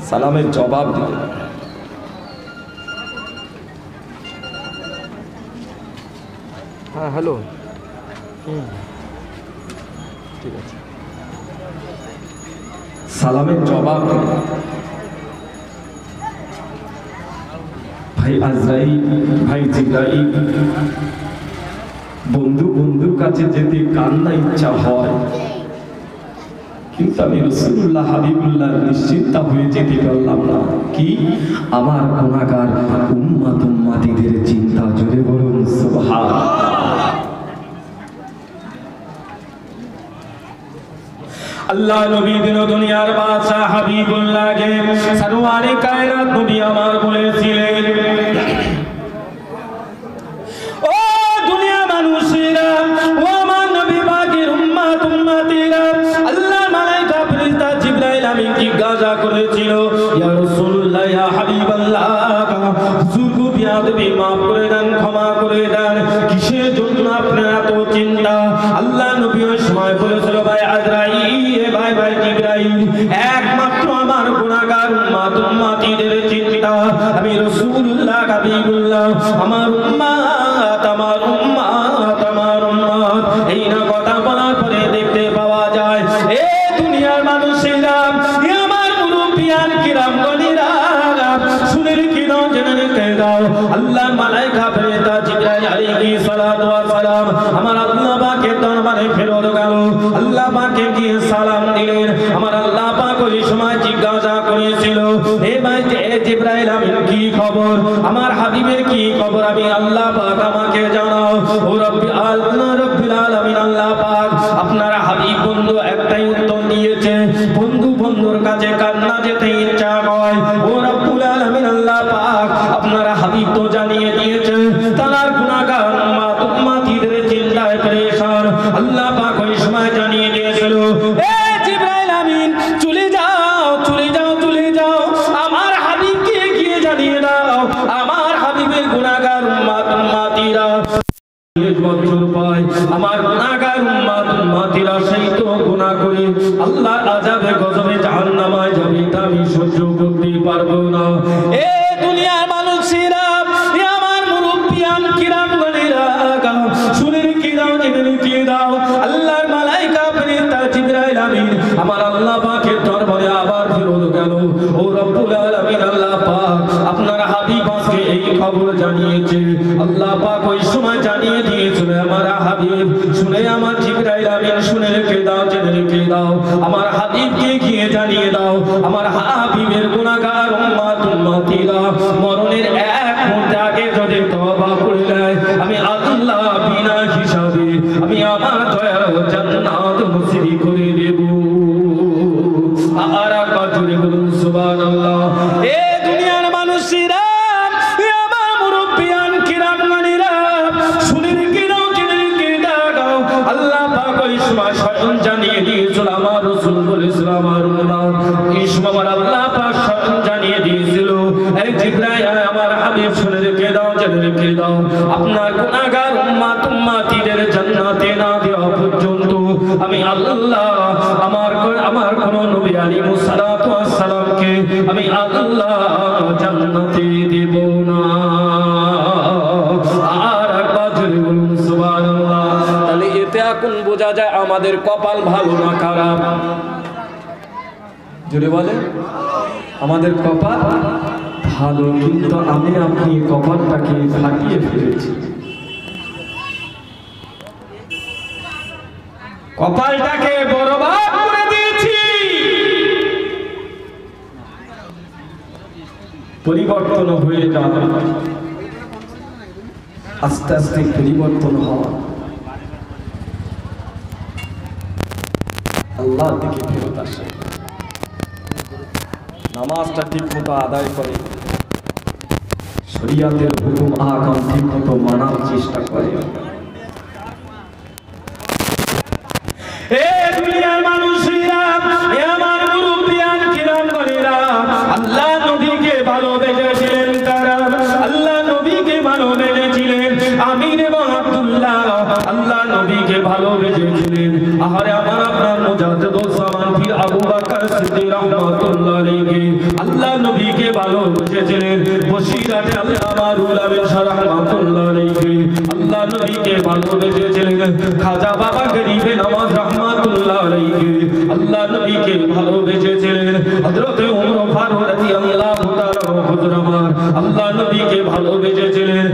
সালামের জবাব দিতে পারে। হ্যাঁ হ্যালো, ঠিক আছে। সালামের জবাব দিতে পারে। ভাই আজরাইল, ভাই জিবরাইল, বন্ধুর কাছে যেতে কান্না ইচ্ছা হয়, কিন্তু আমি রাসূলুল্লাহ হাবিবুল্লাহ নিশ্চিন্তা হয়ে যেতে পারলাম না। কি? আমার গুনাহগার উম্মতিদের চিন্তা। জোরে বলুন সুবহানাল্লাহ। আল্লাহ নবী দিন দুনিয়ার বাদশা হাবিবুল্লাহকে সরওয়ারে কায়নাত নবী আমার বলেছিলেন, ও দুনিয়া মানুষেরা, ও আমার নবী পাকের উম্মতিরা, আল্লাহর মালায়েকা ফেরেশতা জিবরাইল আমিন জিজ্ঞাসা করেছিল, ইয়া রাসূলুল্লাহ, ইয়া হাবিবাল্লাহ, হুজুরকে বিয়াদবি মাফ করে দেন, ক্ষমা করে দেন, কিসের জন্য আপনার এত চিন্তা? আল্লাহ নবী ওই সময় বলেছিল, ভাই আজরাইল, ভাই জিবরাইল, একমাত্র আমার গুনাহগার উম্মতিদের চিন্তা। আমি রাসূলুল্লাহ হাবিবুল্লাহ, আমার উম্মত, এই না কথা বলার পরে দেখতে পাওয়া যায়, এ দুনিয়ার মানুষেরা, এ আমার মুরব্বিয়ান কিরামগণেরা, শুনে রেখে দাও, জেনে রেখে দাও, আল্লাহর মালায়েকা ফেরেশতা জিবরাইল আলাইহিস সালাতু ওয়াস সালাম আমার আল্লাহ পাকের দরবারে ফেরত গেল। আল্লাহ পাকে গিয়ে সালাম দিলেন। আমার আল্লাহ পাক ওই সময় জিজ্ঞাসা করেছিল, হে ভাই জিবরাইল আমিন, কি খবর? আমার হাবিবের কি খবর? আমি আল্লাহ পাক আমাকে জানাও। ও রব্বিল আলামিন, আল্লাহ পাক আপনার হাবিব বন্ধু একটাই উত্তর দিয়েছে, বন্ধুর কাছে কান্না যেতে ইচ্ছা হয়। ও রব্বুল আলামিন, আল্লাহ পাক আপনার হাবিব তো জানিয়ে দিয়েছে তার গুনাহগার উম্মতিদের চিন্তায় পরেশান। আল্লাহ পাক ওই সময় জানিয়ে দিয়েছিল, এ জিবরাইল আমিন, চলে যাও, আমার হাবিবকে গিয়ে জানিয়ে দাও, আমার হাবিবের গুনাহগার উম্মতিরা বছর পায়, আমার গুনাহগার উম্মতিরা সেই তো গুনাহ করে আল্লাহর আযাবে গজবে জাহান্নামে যাবে, তা আমি সহ্য করতে পারবো না। এ দুনিয়ার মানুষেরা, এ আমার মুরব্বিয়ান কিরামগণেরা, শুনে রেখে দাও, জেনে রেখে দাও, আল্লাহর মালায়েকা ফেরেশতা জিবরাইল আমিন আমার আল্লাহ পাকের দরবারে আবার ফেরত গেল। ও রব্বুল আলামিন, আল্লাহ পাক আপনার হাবিব আজকে এই খবর জানিয়েছে। আল্লাহ পাক ওই সময় জানিয়ে দিয়েছিল, আমার হাবিব শুনে, আমার জিবরাইল আমিন শুনে রেখে দাও, জেনে রেখে দাও, আমার হাবিবকে গিয়ে জানিয়ে দাও, আমার হাবিবের গুনাহগার উম্মতিরা মরণের এক মুহূর্ত আগে যদি তওবা করে নেয়, আমি আল্লাহ বিনা হিসাবে আমি আমার দয়ার জান্নাত নসিব করে দেব। আর একবার জোরে বলুন সুবহানাল্লাহ। এ দুনিয়ার মানুষেরা, এ আমার মুরব্বিয়ান কিরামগণেরা, শুনে রেখে দাও, জেনে রেখে দাও, আল্লাহ পাক ওই সময় স্বয়ং জানিয়ে দিয়েছিল, আমার রাসূল বলেছিল, আমার উম্মত, এই সময় আমার আল্লাহ পাক স্বয়ং জানিয়ে দিয়েছিল, এই জিবরাইল আমার হাবিব শুনে রেখে দাও, জেনে রেখে দাও, আপনার গুনাহগার উম্মতিদের জান্নাতে না দেওয়া পর্যন্ত আমি আল্লাহ আমার কোন নবী আলাইহিস সালাতু ওয়াস সালামকে আমি আল্লাহ জান্নাতে দেব না। আর একবার জোরে বলুন সুবহানাল্লাহ। তাহলে এতে এখন বোঝা যায় আমাদের কপাল ভালো না খারাপ? জোরে বলে, আমাদের কপাল ভালো, কিন্তু আপনি কপালটাকে ফাটিয়ে ফেলেছি, কপালটাকে বরবাদ করে দিয়েছি। পরিবর্তন হয়ে যাবে, আস্তে আস্তে পরিবর্তন হওয়া, আল্লাহ থেকে ফেরত আসে, নামাজটা ঠিক মতো আদায় করে, শরীয়তের হুকুম আহকাম ঠিক মতো মানার চেষ্টা করে। এ দুনিয়ার মানুষেরা, এ আমার মুরব্বিয়ান কিরামগণেরা, আল্লাহ নবীকে ভালোবেসেছিলেন তারা, আল্লাহ নবীকে ভালোবেসেছিলেন আমির এবং আব্দুল্লাহ, আল্লাহ নবীকে ভালোবেসেছিলেন। আহারে আমার আপনার মুজাদ্দিদ ও সামান পীর আবু বকর সিদ্দিক রাহমাতুল্লাহ আলাইহি, আল্লাহ ভালোবেসেছিলেন বসিরাটে আল্লাহ মারুল আমিন শাহ রাহমাতুল্লাহ আলাইহি আল্লাহ নবীকে ভালোবেসেছিলেন খাজা বাবা গরিবে নওয়াজ রাহমাতুল্লাহ আলাইহি আল্লাহ নবীকে ভালোবেসেছিলেন হযরত ওমর ফারুক রাদিয়াল্লাহু তাআলা হুজুর আমার আল্লাহ নবীকে ভালোবেসেছিলেন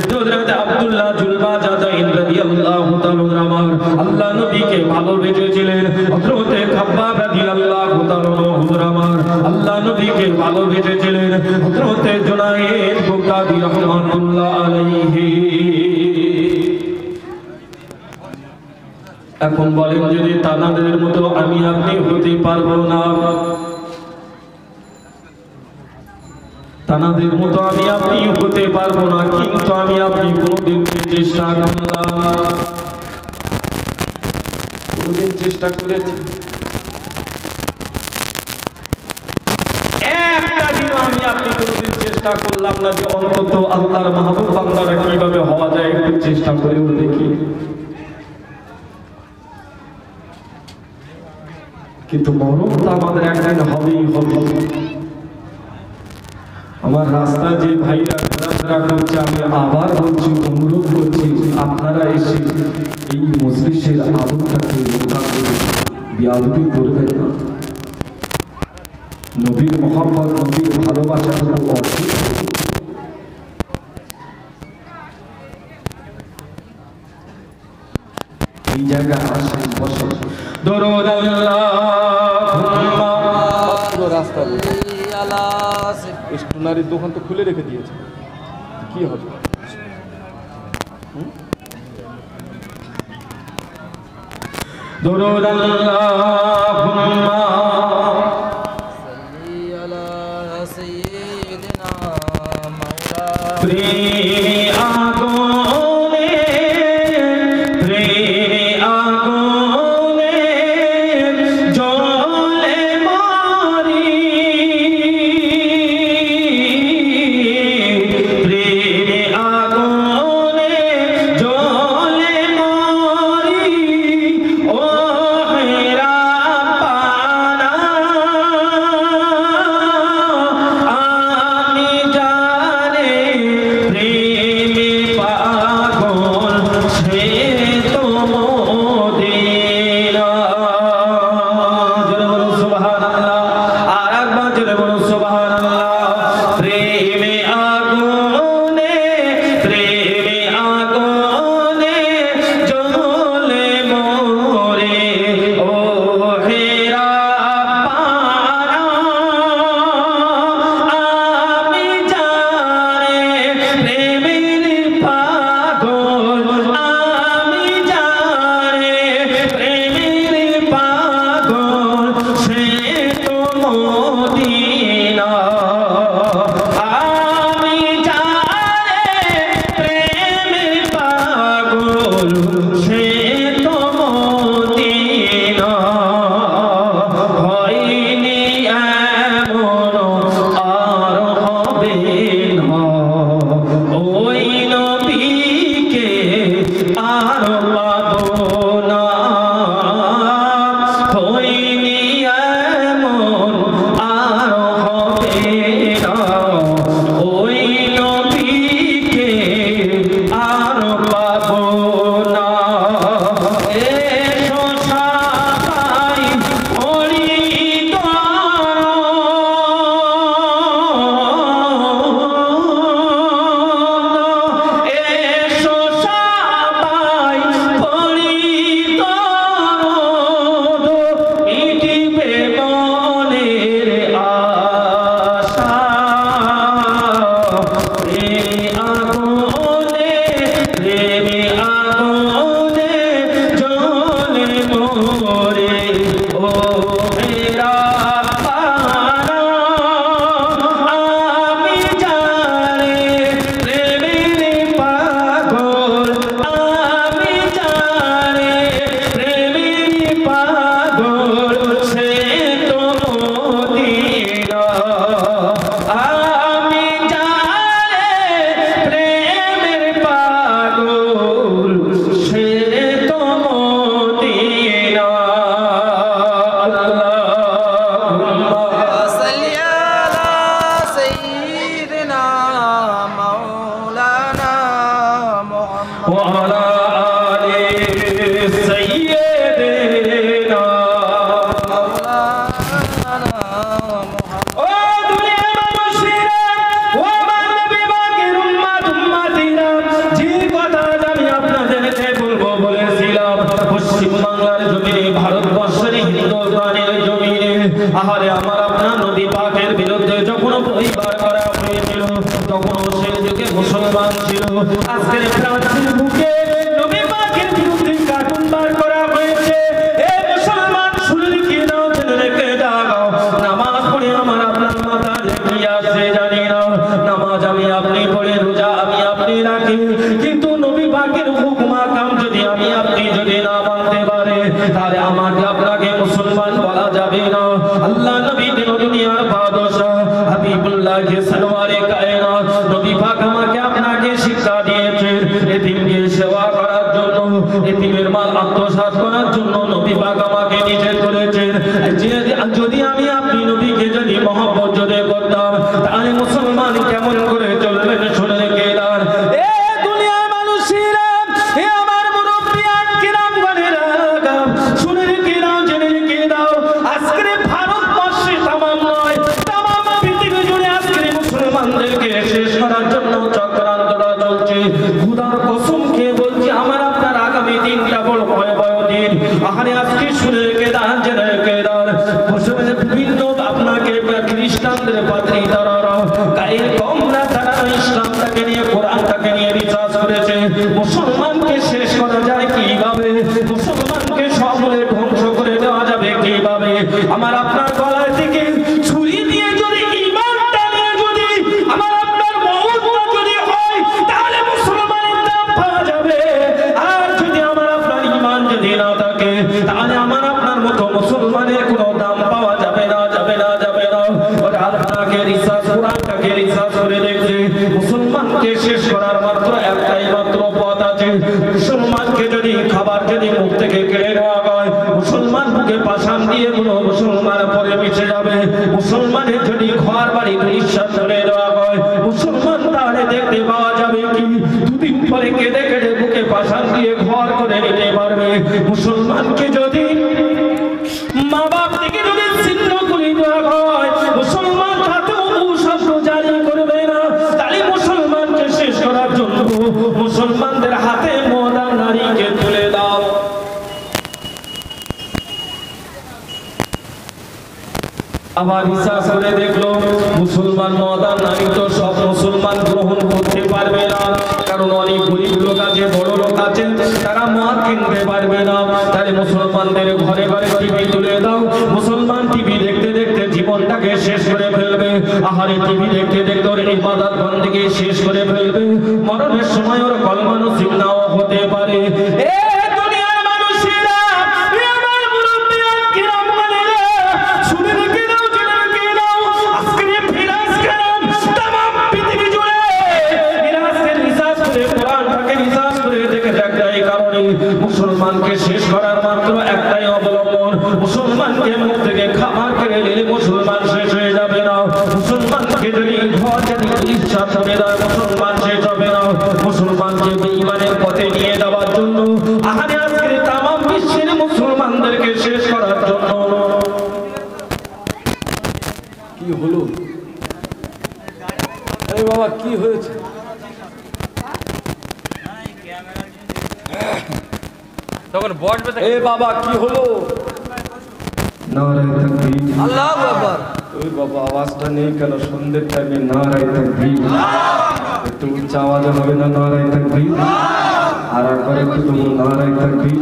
হযরত আব্দুল্লাহ জুলবাজাদাইন রাদিয়াল্লাহু তাআলা আমার আল্লাহ নবীকে ভালোবেসেছিলেন হযরত খাব্বাব রাদিয়াল্লাহু তাআলা হুজুর আমার আল্লাহ নবীকে ভালোবেসেছিলেন হযরত জুনায়েদ বুখারী রাহমাতুল্লাহ আলাইহি এখন বলেন যদি তানাদের মতো আমি আপনি হতে পারবো না তানাদের মতো আমি আপনি হতে পারবো না কিন্তু আমি আপনি কোনদিন চেষ্টা করলাম কোনদিন চেষ্টা করেছি একটা দিন আমি আপনি কোনদিন চেষ্টা করলাম না যে অন্তত আল্লাহর মাহবুব বান্দারা কিভাবে হওয়া যায় একটু চেষ্টা করেও দেখি কিন্তু মরণ তো আমাদের একদিন হবেই হবে আমার রাস্তা যে ভাইরা ঘোরাফেরা করছে আমি আবার বলছি অনুরোধ করছি আপনারা এসে এই মজলিসের আলোটাকে রক্ষা করে বিয়াদবি করবেন না নবীর মহব্বত নবীর ভালোবাসা হলো অর্থ এই জায়গায় আসেন বসেন দরুদ আল্লাহুম্মা রাস্তা স্টোনারির দোকান তো খুলে রেখে দিয়েছে কি হবে দরুদ আল্লাহুম্মা সাল্লি আলা সাইয়্যিদিনা মাওলানা আজকের প্রাচীর বুকে নবী পাকের বিরুদ্ধে কার্টুন বার করা হয়েছে। এ মুসলমান শুনলে কি নাও জেনে রেখে দাও, নামাজ পড়ে আমার আপনার মাথা লেগে আসছে জানি না, নামাজ আমি আপনি পড়ে, রোজা আমি আপনি রাখি, কিন্তু নবী পাকের হুকুম আহকাম যদি আমি আপনি যদি না মানতে পারে তাহলে আমাকে আপনাকে মুসলমান বলা যাবে না। আল্লাহ নবী দিন দুনিয়ার বাদশা হাবিবুল্লাহ সরওয়ারে কায়নাত নবী পাক আমাকে আপনাকে শিক্ষা দিয়েছেন এতিমকে সেবা করার জন্য, এতিমের মাল আত্মসাৎ করার জন্য নবী পাক আমাকে নিষেধ করেছেন। যদি আমি আপনি নবীকে যদি মহব্বত যদি করতাম তাহলে মুসলমান কেমন করে চলবেন শুনে রেখে দাঁড়। এ দুনিয়ার মানুষেরা, এ আমার মুরব্বিয়ান কিরামগণেরা, শুনে রেখে দাও, জেনে রেখে দাও, আজকের ভারতবর্ষে তামাম নয় তামাম পৃথিবী জুড়ে আজকের মুসলমানদেরকে শেষ করার জন্য চক্রান্তটা চলছে। খোদার কসম খেয়ে বলছি আমার আপনার আগামী দিনটা বড় ভয়াবহ দিন। আহারে আজকে শুনে রেখে দাঁড়, জেনে রেখে দাঁড়, বিভিন্ন আপনাকে খ্রিস্টানদের পাদ্রী তারা গায়ের কমরা তারা ইসলামটাকে নিয়ে কোরআনটাকে নিয়ে রিসার্চ করেছে। মুসলমানকে শেষ করা যায় কিভাবে, মুসলমানকে সকলে ধ্বংস করে দেওয়া যাবে কিভাবে। আমার আপনার গলায় থেকে ছুরি দিয়ে যদি ঈমানটা নিয়ে যদি আমার আপনার মওতটা যদি হয় তাহলে মুসলমানের দাম পাওয়া যাবে। আর যদি আমার আপনার ঈমান যদি না থাকে তাহলে আমার আপনার মতো মুসলমানের কোনো দাম পাওয়া যাবে না, যাবে না, যাবে না। আপনাকে রিসার্চ কোরআনটাকে রিসার্চ করে দেখছে মুসলমানকে শেষ করার মাত্র একটাই মাত্র পথ আছে। মুসলমানকে যদি খাবার যদি মুখ থেকে কেড়ে নেওয়া হয়, মুসলমান বুকে পাষাণ দিয়ে কোনো মুসলমান পরে মিশে যাবে। মুসলমানের যদি ঘর বাড়ি নিঃশ্বাস ধরে দেওয়া হয়, মুসলমান তাহলে দেখতে পাওয়া যাবে কি দুদিন পরে কেঁদে কেঁদে বুকে পাষাণ দিয়ে ঘর করে নিতে পারবে। মুসলমানকে যদি মা বাপ থেকে যদি ছিন্ন করে দেওয়া হয়, মুসলমান হাতেও শব্দ জারি করবে না। তাহলে মুসলমানকে শেষ করার জন্য মুসলমানদের হাতে মর্দার নারীকে তুলে দাও। আবার রিসার্চ করে দেখলো মুসলমান মর্দার নারী তো সব মুসলমান গ্রহণ করতে পারবে না, কারণ অনেক গরিব লোক আছে, বড় লোক আছে, তারা মদ কিনতে পারবে না। তাহলে মুসলমানদের ঘরে ঘরে টিভি তুলে দাও। মুসলমান টিভি দেখতে দেখতে জীবনটাকে শেষ করে ফেলবে। আহারে টিভি দেখতে দেখতে ওর ইবাদত বন্দেগী শেষ করে ফেলবে। মরণের সময় ওর কলমা নসিব নাও হতে পারে। মুসলমানকে শেষ করার মাত্র একটাই অবলম্বন, মুসলমানকে মুখ থেকে খাবার কেড়ে নিলে মুসলমান শেষ হয়ে যাবে না। মুসলমানকে যদি ঘর যদি ইচ্ছা করে দেয় মুসলমান শেষ হবে না। মুসলমানকে বেঈমানের পথে নিয়ে যাওয়ার জন্য আহারে আজকের তামাম বিশ্বের মুসলমানদেরকে শেষ করার জন্য কি হলো? এই বাবা কি হয়েছে? তখন বসবে এ বাবা কি হলো? নারায়ে তাকবীর, আল্লাহু আকবার। ওই বাবা আওয়াজটা নেই কেন? সন্ধ্যের টাইমে নারায়ে তাকবীর, একটু উচ্চ আওয়াজে হবে না? নারায়ে তাকবীর, আর একবার একটু তুলো নারায়ে তাকবীর।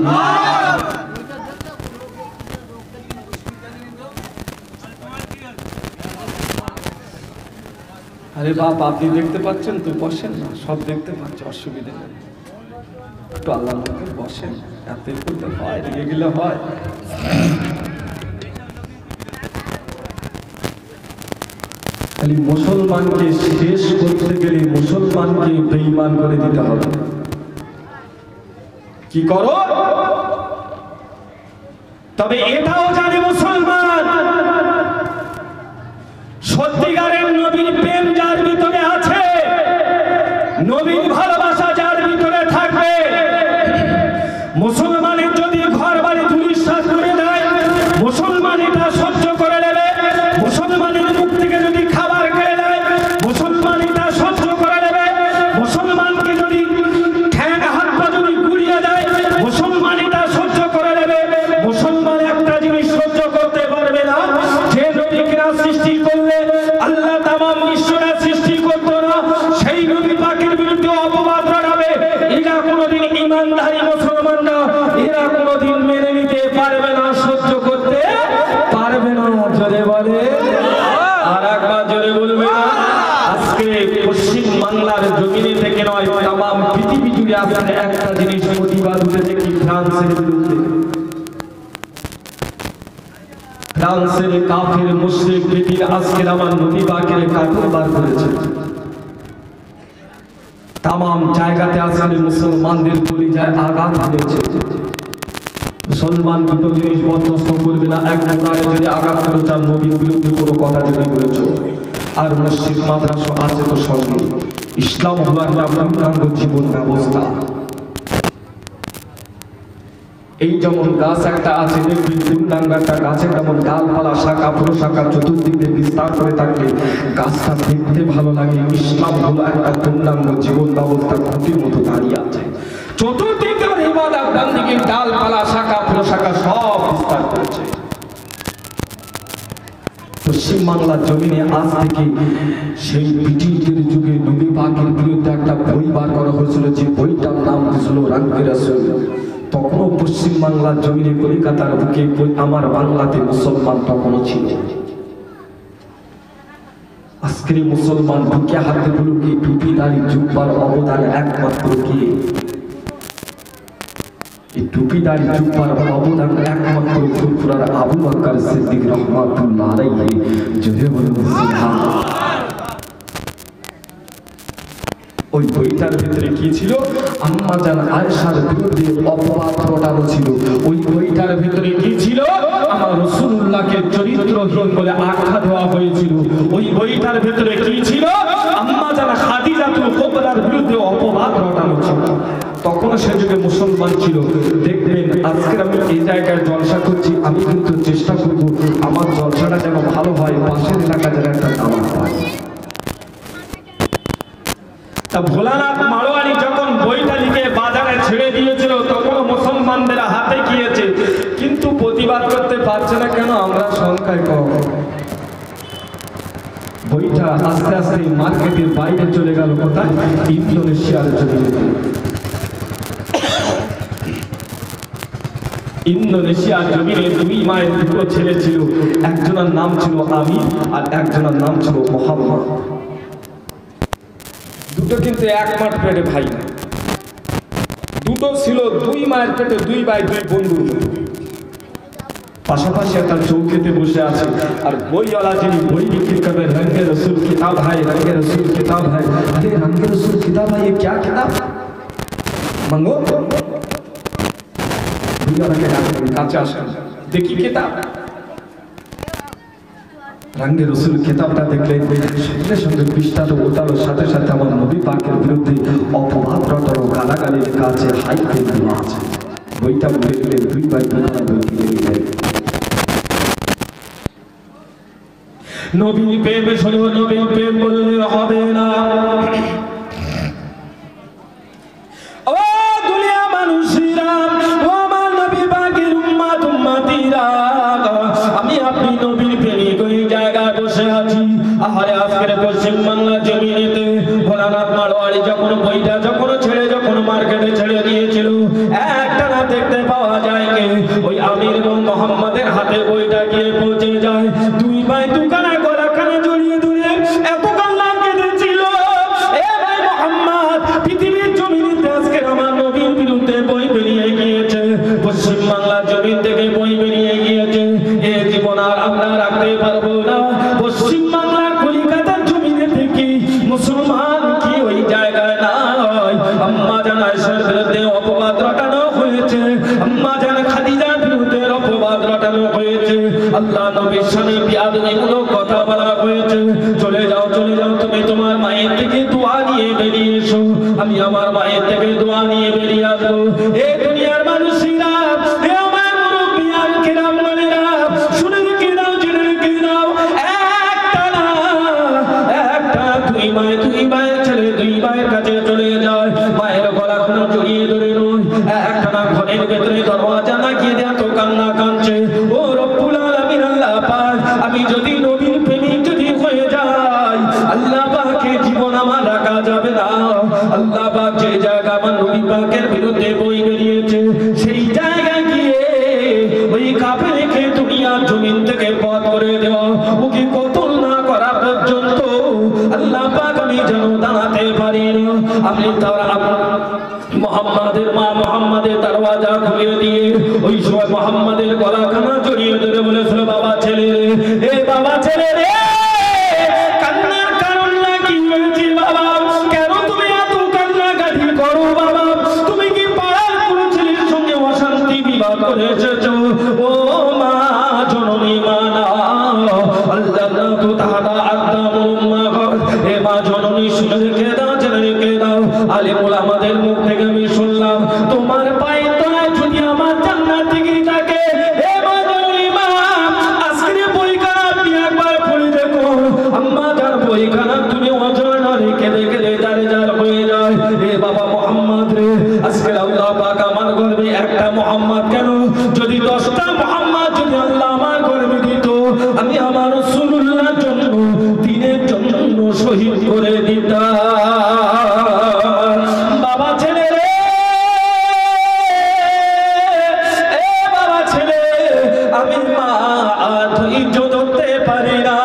আরে বাপ, আপনি দেখতে পাচ্ছেন তো, বসেন না, সব দেখতে পাচ্ছে, অসুবিধা নেই, একটু আল্লাহর নামে বসেন। এতই করতে হয়, রেগে গেলে হয়। খালি মুসলমানকে শেষ করতে গেলে মুসলমানকে বেঈমান করে দিতে হবে। কি করো? তবে এটাও জানে মুসলমান সত্যিকারের নবীর প্রেম যার ভিতরে আছে, নবীর ভালোবাসা যার ভিতরে থাকবে, মুসলমানের যদি ঘর বাড়ি ধুলিস্যাৎ করে দেয় মুসলমান এটা সহ্য করে নেবে। মুসলমানের মুখ থেকে যদি খাবার কেড়ে দেয় মুসলমান এটা সহ্য করে নেবে। মুসলমানকে যদি ঠ্যাং হাত পা যদি গুড়িয়ে দেয় মুসলমান এটা সহ্য করে নেবে। মুসলমান একটা জিনিস সহ্য করতে পারবে না, যে নবীকে সৃষ্টি করলে আল্লাহ তামাম বিশ্বরা সৃষ্টি করতো না, সেই নবী পাকের বিরুদ্ধে আজকের কাফের মুশরিক বেদিন আজকের আমার নবী পাকের কাফের বার করেছে। তাম জায়গাতে আজকের মুসলমানদের কলিজায় আঘাত হয়েছে। মুসলমান দুটো জিনিস বরদাস্ত করবে না, এক কোরআনে যদি আঘাত করে চান, নবীর বিরুদ্ধে কোনো কথা যদি বলেছ, আর মসজিদ মাদ্রাসা আছে তো সঙ্গে। ইসলাম হলো একটা পূর্ণাঙ্গ জীবন ব্যবস্থা। এই যেমন গাছ একটা আছে, দেখবেন পূর্ণাঙ্গ একটা গাছের যেমন ডালপালা শাখা প্রশাখা চতুর্দিকে বিস্তার করে থাকলে গাছটা দেখতে ভালো লাগে। ইসলাম হলো একটা পূর্ণাঙ্গ জীবন ব্যবস্থা, খুঁটির মতো দাঁড়িয়ে আছে। চতুর্দিকের ইবাদত বান্দিকে ডালপালা শাখা প্রশাখা সব বিস্তার করেছে। পশ্চিম বাংলার জমিনে আজ থেকে সেই ব্রিটিশদের যুগে নবী পাকের বিরুদ্ধে একটা বই বার করা হয়েছিল, যে বইটার নাম ছিল রাঙ্গে রাসূল। তখনও পশ্চিম বাংলার জমিনে কলিকাতার বুকে আমার বাংলাতে মুসলমান তখনও ছিল। আজকের মুসলমান বুকে হাতে গুলোকে টুপি দাড়ি জুব্বার অবদান একমাত্র কি? এই টুপি দাড়ি জুব্বার অবদান একমাত্র ফুরফুরার আবু বকর সিদ্দিক রাহমাতুল্লাহ আলাইহি। জোরে বলুন সুবহানাল্লাহ। ওই বইটার ভিতরে কি ছিল? আম্মা জান আয়েশার বিরুদ্ধে অপবাদ রটানো ছিল। ওই বইটার ভিতরে কি ছিল? আমার রাসূলুল্লাহকে চরিত্রহীন বলে আখ্যা দেওয়া হয়েছিল। ওই বইটার ভিতরে কি ছিল? আম্মা জান খাদিজাতুল কুবরার বিরুদ্ধে অপবাদ রটানো ছিল। তখন সে যুগে মুসলমান ছিল। দেখবেন আজকে আমি এই জায়গায় জলসা করছি, আমি কিন্তু চেষ্টা করব আমার জলসাটা যেন ভালো হয়, পাশের এলাকা যেন একটা দাওয়াত পায়। তা ভোলানাথ মারোয়ারি যখন বইটা লিখে বাজারে ছেড়ে দিয়েছিল, তখন মুসলমানদের হাতে গিয়েছে, কিন্তু প্রতিবাদ করতে পারছে না কেন? আমরা সংখ্যায় কম। বইটা আস্তে আস্তে মার্কেটের বাইরে চলে গেল। কোথায়? ইন্দোনেশিয়ার জমিনে। ইন্দোনেশিয়ার জমিনে দুই মায়ের দুটো ছেলে ছিল, একজনের নাম ছিল আমির আর একজনের নাম ছিল মোহাম্মদ। দুটো কিন্তু এক মাঠ পেটে ভাই না, দুটো ছিল দুই মায়ের পেটে, দুই ভাই দুই বন্ধু। পাশাপাশি একটা চৌকিতে বসে আছে, আর বইওয়ালা যিনি বই বিক্রি করবে, রঙ্গে রসুল কিতাব है, रंगे रसूल किताब है। अरे रंगे रसूल किताब है, ये क्या किताब? मंगो বইওয়ালাকে ডাকবেন, কাছে আসেন, দেখি কিতাব। রঙ্গে রসুল কিতাবটা দেখলেন, সঙ্গে সঙ্গে পৃষ্ঠাটা ওঠালো, সাথে সাথে আমার নবী পাকের বিরুদ্ধে অপবাদ রটানো, গালাগালির কাছে হাই ফেল দেওয়া আছে। বইটা পড়ে গেলে দুই ভাই দুখানা বই কিনে নিলেন। নবীর প্রেমে শুধু নবীর প্রেম বললে হবে না। ও দুনিয়া মানুষেরা, ও আমার নবী পাকের উম্মত উম্মতিরা, আমি আপনি নবীর প্রেমিক ওই জায়গায় বসে আছি। আহারে আজকের পশ্চিম বাংলার জমিনেতে ভোলানাথ মারোয়ারি যখন বইটা যখন ছেড়ে, যখন মার্কেটে ছেড়ে দিয়েছিল, একটা না দেখতে পাওয়া যায় কে? ওই আমির এবং মোহাম্মদের হাতে বইটা গিয়ে পৌঁছে যায়। দুই ভাই দুখানা গলাখানা জড়িয়ে ধরে এত কান্না কেঁদেছিল। এ ভাই মোহাম্মদ, পৃথিবীর জমিনেতে আজকে আমার নবীর বিরুদ্ধে বই বেরিয়ে গিয়েছে, পশ্চিম বাংলার জমিন থেকে বই বেরিয়ে গিয়েছে, এ জীবন আর আমরা রাখতে পারবো না। পশ্চিম বাংলার কলিকাতার জমিনে থেকে মুসলমান কি ওই জায়গায় নাই? আম্মা জান আয়েশার বিরুদ্ধে অপবাদ রটানো হয়েছে, আম্মা জান খাদিজার বিরুদ্ধে অপবাদ রটানো হয়েছে, আল্লাহ নবীর সামনে বিয়াদবিমূলক কথা বলা হয়েছে। চলে যাও, চলে যাও, তুমি তোমার মায়ের থেকে দোয়া নিয়ে বেরিয়ে এসো, আমি আমার মায়ের থেকে দোয়া নিয়ে বেরিয়ে আসবো। এ দুনিয়ার মানুষেরা, এ আমার মুরব্বিয়ান কিরামগণেরা, শুনে রেখে দাও, জেনে রেখে দাও, একটা না একটা দুই মায়ের ছেলে দুই মায়ের কাছে চলে যায়, মায়ের গলা কোনো জড়িয়ে ধরে নয়, একটা না ঘরের ভেতরে দরওয়াজা না গিয়ে দেয় তো কান্না কাঁদছে। ও রব্বুল আলামিন, আল্লাহ পাক, আমি যদি নবীর প্রেমিক যদি হয়ে যাই, আল্লাহ পাকের জীবন আমার রাখা যাবে না। আল্লাহ পাক যে জায়গা আমার নবী পাকের বিরুদ্ধে বই বেরিয়েছে, সেই জায়গায় গিয়ে ওই কাফেরকে দুনিয়ার জমিন থেকে পথ করে দেওয়া, ওকে কতল না করা পর্যন্ত আল্লাহ পাক আমি যেন দাঁড়াতে পারি না। আমি তার মোহাম্মদের মা মোহাম্মদের দরওয়াজা খুলে দিয়ে ওই সময় মোহাম্মদের গলাখানা জড়িয়ে ধরে বলেছিল, বাবা ছেলে আম্মা জান বইখানা তুমি অজয় না রেখে দেখে যারে যার হয়ে যায়। এ বাবা মোহাম্মদ রে, আজকে আল্লাহ পাক আমার গর্বে একটা মোহাম্মদ কেন, যদি 10টা মোহাম্মদ যদি আল্লাহ আমার গর্বে দিত, আমি আমার রাসূলুল্লাহর জন্য দিনের জন্য শহীদ করে দিতাম। বাবা ছেলে রে, এ বাবা ছেলে, আমি মা ধৈর্য ধরতে পারি না।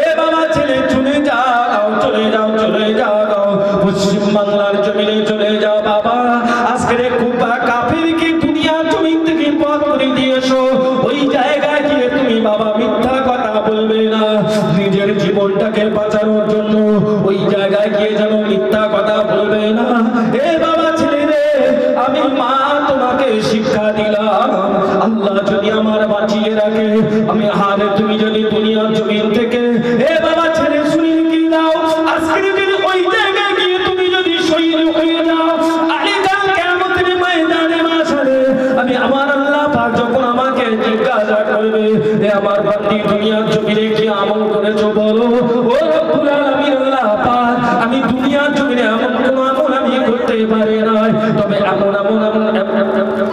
এ বাবা ছেলে, চলে যাও চলে যাও চলে যাও, পশ্চিম বাংলার জমিনে চলে যাও বাবা। আজকে কুফা কাফির কি দুনিয়া জমিন থেকে পথ করে দিয়েছো, ওই জায়গায় গিয়ে তুমি বাবা মিথ্যা কথা বলবে না। নিজের জীবনটাকে বাঁচানোর জন্য ওই জায়গায় গিয়ে যেন মিথ্যা কথা বলবে না। এ বাবা ছেলে রে, আমি মা তোমাকে শিক্ষা দিলাম। আল্লাহ যদি আমার বাঁচিয়ে রাখে, আমি হারে তুমি যদি দুনিয়ার জমিন থেকে, এ বাবা ছেলে শুনে কি নাও, আজকে যদি ওই জায়গায় গিয়ে তুমি যদি শহীদ হয়ে যাও, আলিকাল কিয়ামতের ময়দানে মাশারে, আমি আমার আল্লাহ পাক যখন আমাকে জিজ্ঞাসা করবে, এ আমার বান্দি দুনিয়ার জমিনে কি আমল করেছো বলো, ও রব্বুল আলামিন আল্লাহ পাক, আমি দুনিয়ার জমিনে এমন কোন আমল আমি করতে পারি না, তবে এমন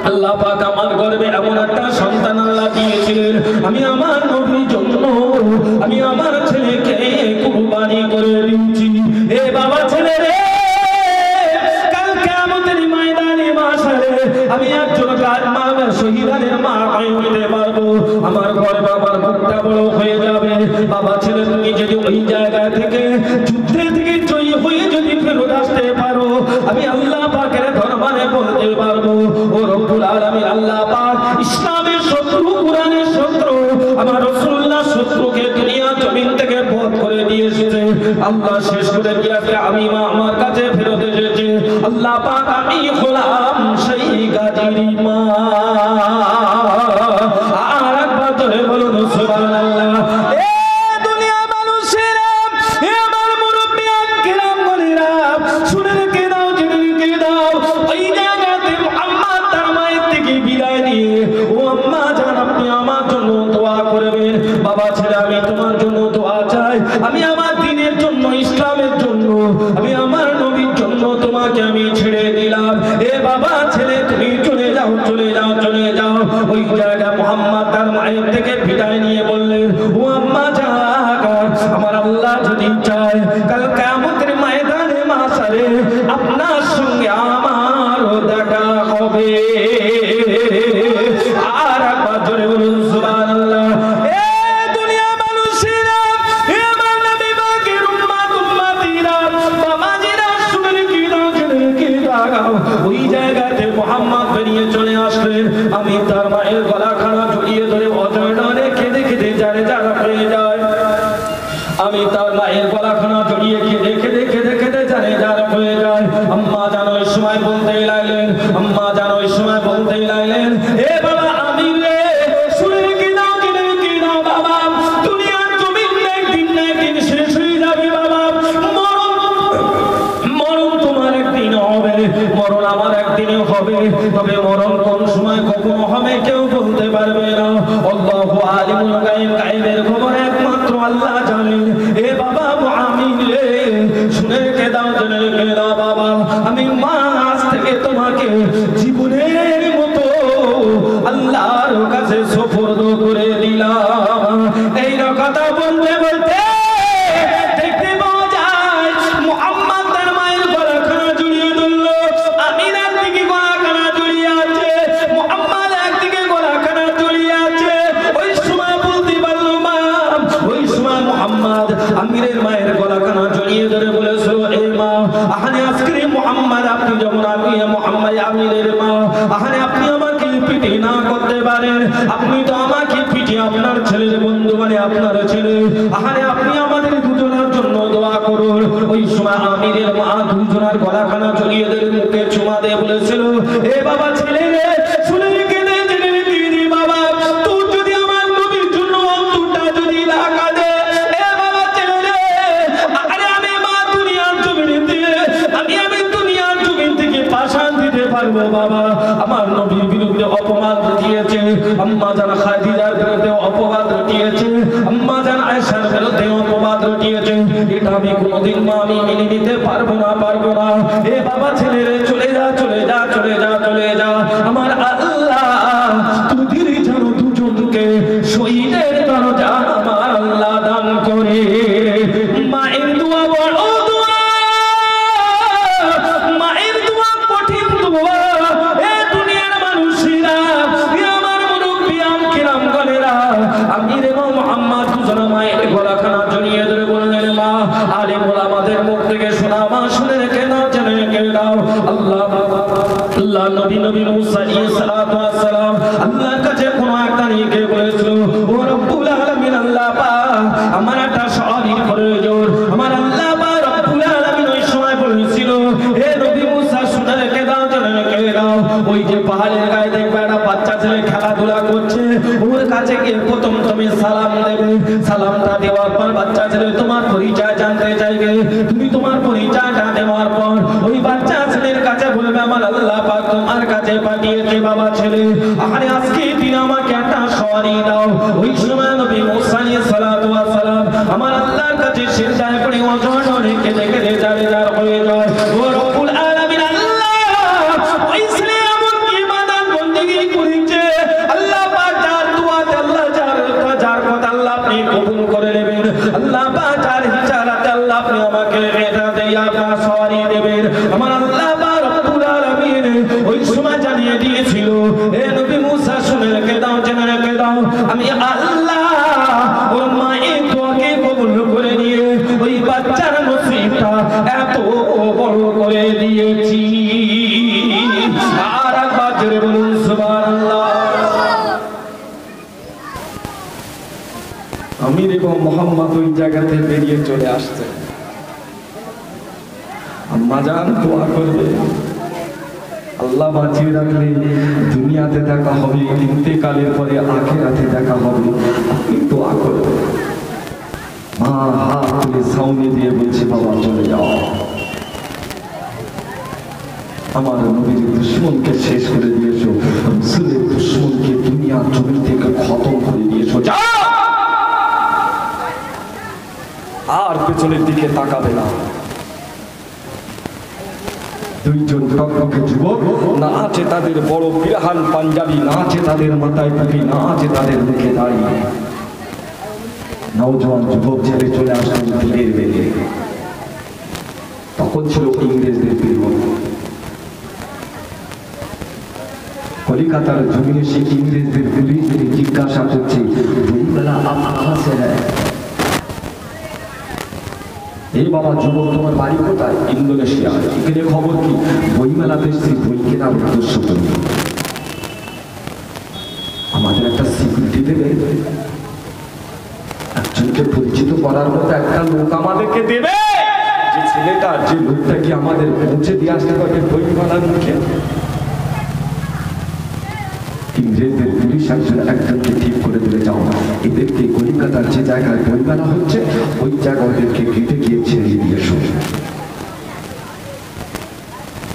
আল্লাহ পাক আমার গর্বে এমন একটা সন্তান আল্লাহ দিয়েছিলেন, আমি আমার নবীর জন্য আমি আমার ছেলেকে কুরবানি করে দিয়েছি। এ বাবা ছেলে রে, কাল কিয়ামতের ময়দানে মাশারে আমি একজন মা শহীদের মা হইতে পারবো। আমার গর্ব আমার বুকটা বড় হয়ে যাবে। বাবা ছেলে, তুমি যদি ওই জায়গা থেকে যুদ্ধে থেকে জয়ী হয়ে যদি ফেরত আসতে পারো, আমি আল্লাহ পাকের দরবারে বলতে পারবো, ও রব্বুল আলামিন আল্লাহ পাক ইসলামের শত্রু, কুরআনের শত্রু, আমার রাসূলুল্লাহ শত্রুকে দুনিয়া জমিন থেকে বধ করে দিয়েছে। আল্লাহ শেষ করে দিয়েছে, আমি মা আমার কাছে ফেরত এসেছে। আল্লাহ পাক আমি হলাম সেই গাজীর মা। আর একবার ধরে বলুন সুবহানাল্লাহ। এ দুনিয়া মানুষেরা, এ আমার মুরব্বিয়ান কিরাম গণেরা, শুনে রেখে দাও, জেনে রেখে দাও, ওই জায়গাতে মুহাম্মদ তার মায়ের থেকে বিদায় নিয়ে, ও আম্মা জান আপনি আমার জন্য দোয়া করবেন। বাবা ছেলে, আমি তোমার জন্য দোয়া চাই, আমি আমার দ্বীনের জন্য, ইসলামের জন্য, আমি আমার নবীর জন্য তোমাকে আমি ছেড়ে দিলাম। এ বাবা ছেলে, তুমি চলে যাও চলে যাও চলে যাও। ওই জায়গায় মুহাম্মদ তার মায়ের থেকে বিদায় নিয়ে বললেন, ও আম্মা জান, আমার আল্লাহ যদি চায় কাল কিয়ামতের ময়দানে মাশারে আপনার সঙ্গে আমার দেখা হবে। আর একবার জোরে বলুন সুবহানাল্লাহ। এ দুনিয়া মানুষেরা, এ আমার নবী পাকের উম্মত উম্মতিরা, বাবাজিরা, শুনে কি দাও, জেনে কি দাও। ওই জায়গাতে মুহাম্মদ বেরিয়ে চলে আসলেন। আমি তার মায়ের গলাখানা জড়িয়ে ধরে অজয় ডানে কেঁদে কেঁদে যারে যারা হয়ে যায়, আমি তার মায়ের গলাখানা জড়িয়ে কেঁদে কেঁদে কেঁদে কেঁদে যারে যারা হয়ে যায়। আম্মা জান ওই সময় বলতে লাগলেন, আম্মা জান ওই সময় বলতে লাগলেন, এ বাবা আমি রে, শুনে কি দাও, জেনে কি দাও বাবা, দুনিয়ার জমিন একদিন না একদিন শেষ হয়ে যাবে বাবা। মরণ তোমার একদিন হবে, মরণ আমার একদিনে হবে, তবে মরণ কোন সময় কখন হবে কেউ বলতে পারবে না। আল্লাহু আলিমুল গায়ব, গায়বের খবর একমাত্র আল্লাহ জানেন। এ বাবা মুআমিন রে, শুনে রেখে দাও, জেনে রেখে দাও বাবা, আমি মা আজ থেকে তোমাকে জীবনের মতো আল্লাহর কাছে সুপর্দ করে দিলাম। এই কথা বলতে বলতে দেখতে পাওয়া যায় মুহাম্মদ তার মায়ের গলাখানা জড়িয়ে ধরল। আমিনার দিকে গলাখানা জড়িয়ে আছে, মুহাম্মদ একদিকে গলাখানা জড়িয়ে আছে। ওই সময় বলতে পারলো মা, ওই সময় মুহাম্মদ আমিরের মায়ের গলাখানা জড়িয়ে ধরে বলেছিল, এ মা, আহানে আজকে মুহাম্মদ আপনি যেমন আমি মুহাম্মদ আমিরের মা, আহানে আপনি আমাকে পিটি না করতে পারেন, আপনি তো আমাকে পিটি আপনার ছেলের বন্ধু মানে আপনার ছেলে, আহারে আপনি আমাদের দুজনের জন্য দোয়া করুন। ওই সময় আমিরের মা দুজনের গলাখানা জড়িয়ে ধরে মুখে চুমা দিয়ে বলেছিল, এ বাবা ছেলে রে, শুনে রেখে দে, জেনে রেখে দে বাবা, তুই যদি আমার নবীর জন্য অন্তরটা যদি না কাঁদে, এ বাবা ছেলে রে, আরে আমি মা দুনিয়ার জমিনে দিয়ে আমি দুনিয়ার জমিন থেকে পাশান দিতে পারবো বাবা। আমার নবীর বিরুদ্ধে অপমান দিয়েছে, আম্মা জান খাদিজার বিরুদ্ধে অপবাদ রটিয়েছে, আম্মা জান আয়েশার বিরুদ্ধে অপবাদ রটিয়েছে, এটা আমি কোনোদিন মা আমি মেনে নিতে পারবো না এ বাবা ছেলেরে চলে যা আমার আল্লাহ দুধের যেন দুজনকে শহীদের দরজা আমার আল্লাহ দান করে মায়ের দোয়া বড় দোয়া মায়ের দোয়া কঠিন দোয়া এ দুনিয়ার মানুষেরা আমার মুরব্বিয়ান কিরাম গণেরা আমির মুহাম্মদ দুজন মায়ের গলাখানা জড়িয়ে ধরে বললেন মা আলেম ওলামাদের মুখ থেকে শোনা মা শুনে রেখে নাও জেনে রেখে দাও আল্লাহ নবী মুসা আলাইহিস সালাতু ওয়াস সালাম আল্লাহর কাছে কোন একটা নিয়ে বলেছিল ও রব্বুল আলামিন আল্লাহ পাক আমার একটা শরীর প্রয়োজন আমার আল্লাহ পাক রব্বুল আলামিন ওই সময় বলেছিল হে নবী মুসা শুনে রেখে দাও জেনে রেখে দাও ওই যে পাহাড়ের গায়ে দেখবে একটা বাচ্চা ছেলে খেলাধুলা করছে ওর কাছে গিয়ে প্রথম তুমি সালাম দেবে সালামটা দেওয়ার পর বাচ্চা ছেলে তোমার পরিচয় জানতে চাইবে তুমি তোমার পরিচয়টা দেওয়ার পর ওই বাচ্চা ছেলের কাছে বলবে আমার আল্লাহ পাক তোমার কাছে পাঠিয়েছে বাবা ছেলে আরে আজকে দিন আমাকে একটা সওয়ারি দাও ওই সময় নবী মুসা আলাইহিস সালাতু ওয়াস সালাম আমার আল্লাহর কাছে সিজদায় পড়ে ওজন রেখে দেখে যার হয়ে যায় ও রব্বুল আলামিন আল্লাহ ওই ছেলে এমন কি ইবাদত বندگی করেছে আল্লাহ পাক যার দোয়াতে আল্লাহ যার কথা আল্লাহ আপনি কবুল করে নেবেন আল্লাহ পাক যার হিসারাতে আল্লাহ আপনি আমাকে এটা দিয়ে আপনার সওয়ারি দেবেন আমার আল্লাহ পাক রব্বুল আলামিন ওই সময় জানিয়ে দিয়েছিল হে নবী মুসা শুনে রেখে দাও জেনে রেখে দাও আমি আল্লাহ ওর মায়ের দোয়াকে কবুল করে নিয়ে ওই বাচ্চার নসিবটা এত বড় করে দিয়েছি আর একবার জোরে বলুন সুবহানাল্লাহ আমির এবং মোহাম্মদ ওই জায়গাতে বেরিয়ে চলে আসছে আম্মা জান দোয়া করবে আল্লাহ বাঁচিয়ে রাখলে দুনিয়াতে দেখা হবে ইন্তেকালের পরে আখিরাতে দেখা হবে আপনি দোয়া করবেন মা হাত তুলে সামনে দিয়ে বলছে বাবা চলে যাও আমার নবীর দুশমনকে শেষ করে দিয়েছো রাসূলের দুশমনকে দুনিয়ার জমি থেকে খতম করে দিয়েছো যাও আর পেছনের দিকে তাকাবে না দুইজন টকটকে যুবক না আছে তাদের বড় বিরহান পাঞ্জাবি না আছে তাদের মাথায় টুপি না আছে তাদের মুখে দাড়ি নওজোয়ান যুবক ছেলে চলে আসলেন দিনের বেগে তখন ছিল ইংরেজদের বিরোধ কলিকাতার জমিনে সে ইংরেজদের পুলিশদের জিজ্ঞাসা করছে বইমেলা আপনার কাছে এই বাবা যুবক তোমার বাড়ি কোথায় ইন্দোনেশিয়া এখানে খবর কি বইমেলা দেখছি বই কেনার উদ্দেশ্য করি আমাদের একটা সিকিউরিটি দেবে একজনকে পরিচিত করার মতো একটা লোক আমাদেরকে দেবে যে ছেলেটা যে লোকটা কি আমাদের পৌঁছে দিয়ে আসতে পারবে বইমেলার মুখে ইংরেজদের পুলিশ একজনকে ঠিক করে দিলে যাও এদেরকে কলিকাতার যে জায়গায় বইমেলা হচ্ছে ওই জায়গা ওদেরকে কেটে গিয়ে ছেড়ে দিয়েছো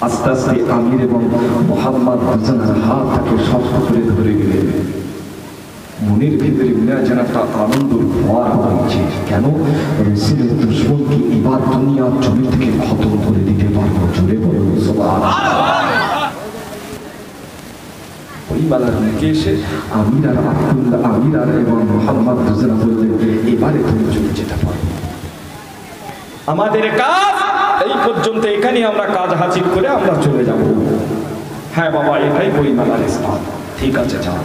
আস্তে আস্তে আমির এবং মোহাম্মদ দুজনের হাত তাকে শক্ত করে ধরে গেলেন মনের ভিতরে যেন একটা আনন্দের ভর হয়েছে কেন রাসূলের দুশমনকে এবার দুনিয়ার জমি থেকে খতম করে দিতে পারবো জোরে বলুন সুবহানাল্লাহ বইমেলার মুখে এসে আমির আর এবং মোহাম্মদ দুজনা বললেন এবারে তুমি চলে যেতে পারো আমাদের কাজ এই পর্যন্ত এখানে আমরা কাজ হাসিল করে আমরা চলে যাব হ্যাঁ বাবা এটাই বইমেলার স্থান ঠিক আছে যাও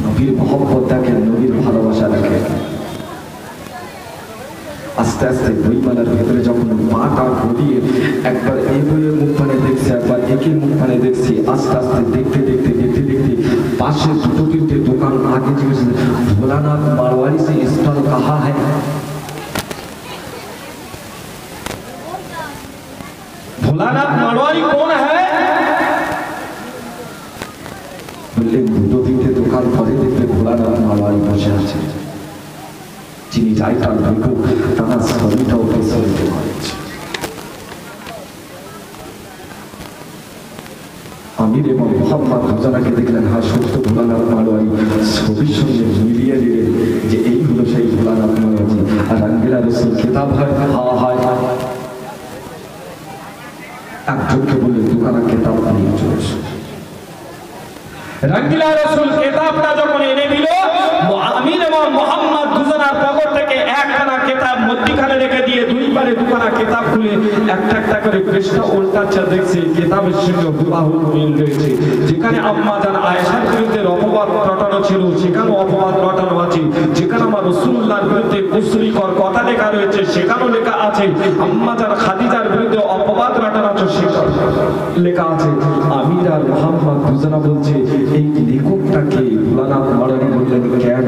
নবীর মহব্বত দেখেন নবীর ভালোবাসা দেখেন আস্তে আস্তে বইমেলার ভেতরে যখন পাটা ঘুরিয়ে একবার এই বইয়ের মুখ পানে দেখছি একবার একের মুখ পানে দেখছি আস্তে আস্তে দেখতে দেখতে দেখতে দেখতে পাশে দুটো তিনটে দোকান আগে জিজ্ঞেস ভোলানাথ মারওয়ারি से स्टॉल कहाँ है भोलानाथ मारवाड़ी कौन है বললেন দুটো তিনটে দোকান পরে দেখতে ভোলানাথ মারওয়ারি বসে আছে যিনি যাই তার দুটো তার শরীরটাও প্রসারিত হয়েছে আমির এবং মোহাম্মদ দুজনাকে দেখলেন হ্যাঁ সত্য ভোলানাথ মারওয়ারি ছবির সঙ্গে মিলিয়ে দিলেন যে এই হলো সেই ভোলানাথ রঙ্গিলা রসুল কিতাব হয় হয় একজনকে বলে দোকানা কিতাব নিয়ে চলে এসো। রঙ্গিলা রসুল কিতাবটা যখন এনে দিল, আমির এবং মোহাম্মদ দুজনার পকেট থেকে একখানা কিতাব মধ্যখানে রেখে দিয়ে দুই পারে দুখানা কিতাব খুলে একটা একটা করে পৃষ্ঠা উল্টাচ্ছে, দেখছে কিতাবের সঙ্গে হুবাহু মিল রয়েছে। যেখানে আম্মা জান আয়েশার বিরুদ্ধে অপবাদ রটানো ছিল সেখানে অপবাদ রটানো আছে, যেখানে আমার রাসূলুল্লাহর বিরুদ্ধে কুফরিকর কথা লেখা রয়েছে সেখানেও লেখা আছে, আম্মা জান খাদিজার বিরুদ্ধে অপবাদ রটানো আছে সেখানে লেখা আছে। আমির আর মোহাম্মদ দুজনা বলছে এই লেখকটাকে মাওলানা মাদানী বললেন কেন?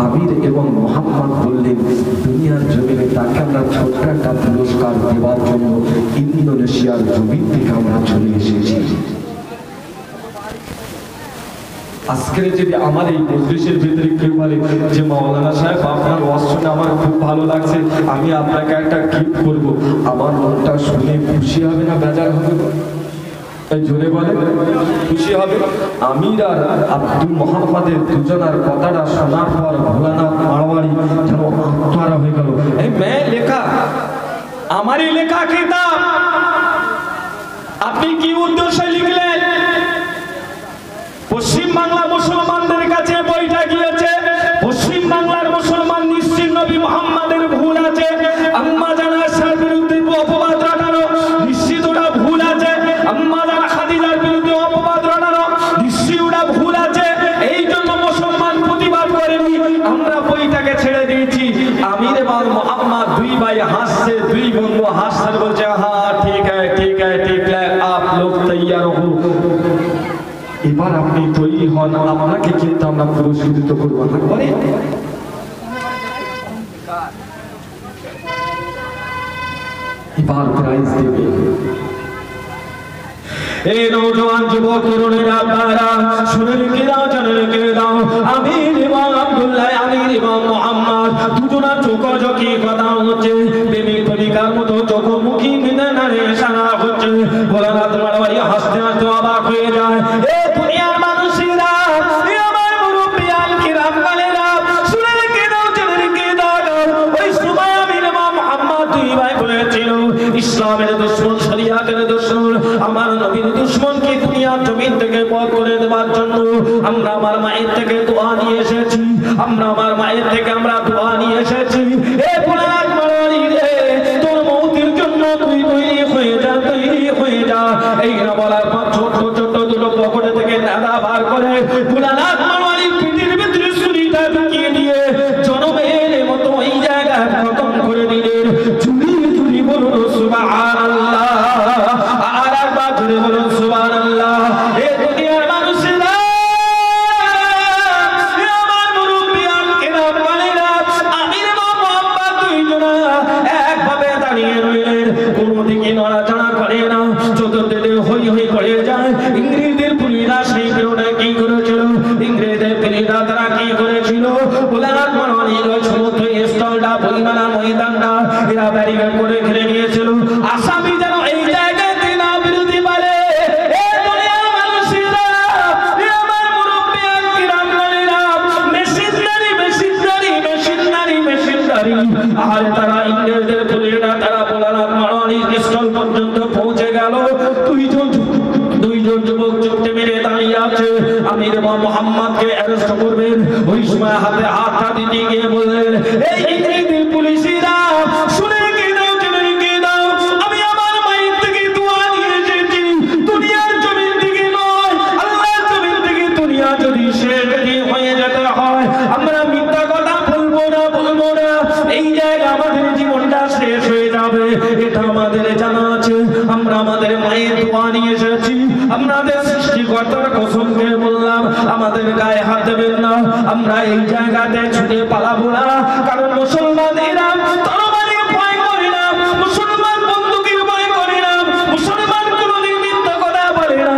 আমির এবং মোহাম্মদ বললেন দুনিয়ার জমিনে তাকে আমরা ছোট্ট একটা পুরস্কার দেওয়ার জন্য ইন্দোনেশিয়ার জমিন থেকে আমরা চলে এসেছি। আজকে যদি আমার এই মজলিসের ভিতরে কেউ বলে যে মাওলানা সাহেব আপনার ওয়াজ শুনে আমার খুব ভালো লাগছে, আমি আপনাকে একটা গিফট করব, আমার মনটা শুনে খুশি হবে না বেজার হবে? জোরে বলে খুশি হবে। আমির আর আব্দুল মোহাম্মদের দুজনার কথাটা শোনার পর ভোলানাথ মারওয়ারি যেন আত্মহারা হয়ে গেল। এই মেয়ে লেখা, আমারই লেখা কিতাব, আপনি কি উদ্দেশ্যে লিখলেন? পশ্চিম বাংলা মুসলমানদের কাছে বইটা গিয়েছে, পশ্চিম বাংলার মুসলমান নিশ্চিত নবী মুহাম্মাদের ভুল আছে, আম্মা জানা আয়েশার বিরুদ্ধে অপবাদ রটানো নিশ্চিত ওটা ভুল আছে, আম্মা জানা খাদিজার বিরুদ্ধে অপবাদ রটানো নিশ্চিত ওটা ভুল আছে। এই জন্য মুসলমান প্রতিবাদ করেনি, আমরা বইটাকে ছেড়ে দিয়েছি। আমির এবং মোহাম্মদ দুই ভাই হাসছে, দুই বন্ধু হাসছে, বলছে হ্যাঁ ঠিক হ্যায় ঠিক হ্যায় ঠিক হ্যায়, আপ লোক তৈয়ার হো। এবার আপনি তৈরি হন, আপনাকে কিন্তু আমরা পুরস্কৃত করবো। এবার প্রাইজ দেবে। এই নওজোয়ান যুবক তরুণেরা আপনারা শুনে রেখে দাও, জানে রেখে দাও, আমির এবং আব্দুল্লাহ, আমির এবং মোহাম্মদ দুজনার চোখাচোখি কথা হচ্ছে, প্রেমিক প্রেমিকার মতো চোখমুখী মিলনারে সারা হচ্ছে। ভোলানাথ মারওয়ারি হাসতে হাসতে অবাক হয়ে যায়। এ দুনিয়ার মানুষেরা, এ আমার মুরব্বিয়ান কিরাম গালেরা, শুনে রেখে দাও, জানে রেখে দাও, ওই সময় আমির এবং মোহাম্মদ দুই ভাই বলেছিল ইসলামের দুশমন, শরিয়াতের দুশমন, আমার নবীর দুশমনকে দুনিয়ার জমিন থেকে পথ করে দেওয়ার জন্য আমরা আমার মায়ের থেকে দোয়া নিয়ে এসেছি, আমরা আমার মায়ের থেকে আমরা দোয়া নিয়ে এসেছি। এ ভোলানাথ মারওয়ারি রে, তোর মৌতের জন্য তুই তৈরি হয়ে যা, তৈরি হয়ে যা। এই না বলার পর ছোট ছোট দুটো পকেটে থেকে নাদা বার করে ভোলানাথ মারওয়ারি পিঠের ভিতরে ছুরিটা ঢুকিয়ে দিয়ে জনমের মতো এই জায়গায় খতম করে দিলেন। চুরি চুরি বলুন সুবহানাল্লাহ, আর একবার জোরে বলুন সুবহানাল্লাহ। এ দুনিয়ার মানুষেরা, আমার মুরব্বিয়ান কিরাম গালেরা, আমির এবং মোহাম্মদ দুইজনা একভাবে দাঁড়িয়ে রইলেন, কোনো দিকে নড়াচড়া করে না, চতুর্দিকে হই হই করে যায়। ইংরেজদের পুলিশরা সেই বিরোধে কি করেছিল? ইংরেজদের পুলিশরা তারা কি করেছিল? ভোলানাথ মারওয়ারির ওই সমুদ্র স্থলটা, বইমেলা ময়দানটা এরা ব্যারিকেড করে ঘিরে নিয়েছিল, আসামি যেন এই জায়গাতে না বিরোধী পারে। এ দুনিয়ার মানুষেরা, এ আমার মুরব্বিয়ান কিরাম গালেরা, মেশিনদারি মেশিনদারি মেশিনদারি মেশিনদারি, আর তারা ইংরেজদের পুলিশরা তারা ভোলানাথ মারওয়ারির স্থল পর্যন্ত পৌঁছে গেল। দুইজন যুবক চোখে মেরে দাঁড়িয়ে আছে, আমির এবং মোহাম্মদকে অ্যারেস্ট করবেন। ওই সময় হাতে হাতটা দিতে গিয়ে বললেন, এই ইংরেজি পুলিশরা শুনে রেখে দাও, জেনে রেখে দাও, আমি আমার মায়ের থেকে দোয়া নিয়ে এসেছি, দুনিয়ার জমিন থেকে নয়, আল্লাহর জমিন থেকে। দুনিয়া যদি শেষ যদি হয়ে যেতে হয়, আমরা মিথ্যা কথা বলবো না, বলবো না। এই জায়গা আমাদের জীবনটা শেষ হয়ে যাবে, এটা আমাদের জানা আছে। আমরা আমাদের মায়ের দোয়া নিয়ে এসেছি, আমাদের সৃষ্টিকর্তার কসম খেয়ে বললাম আমাদের গায়ে হাত দেবেন না, আমরা এই জায়গাতে ছুটে পালাবো না। কারণ মুসলমান এরা তরবারির ভয় করে না, মুসলমান বন্দুকের ভয় করে না, মুসলমান কোনোদিন মিথ্যা কথা বলে না।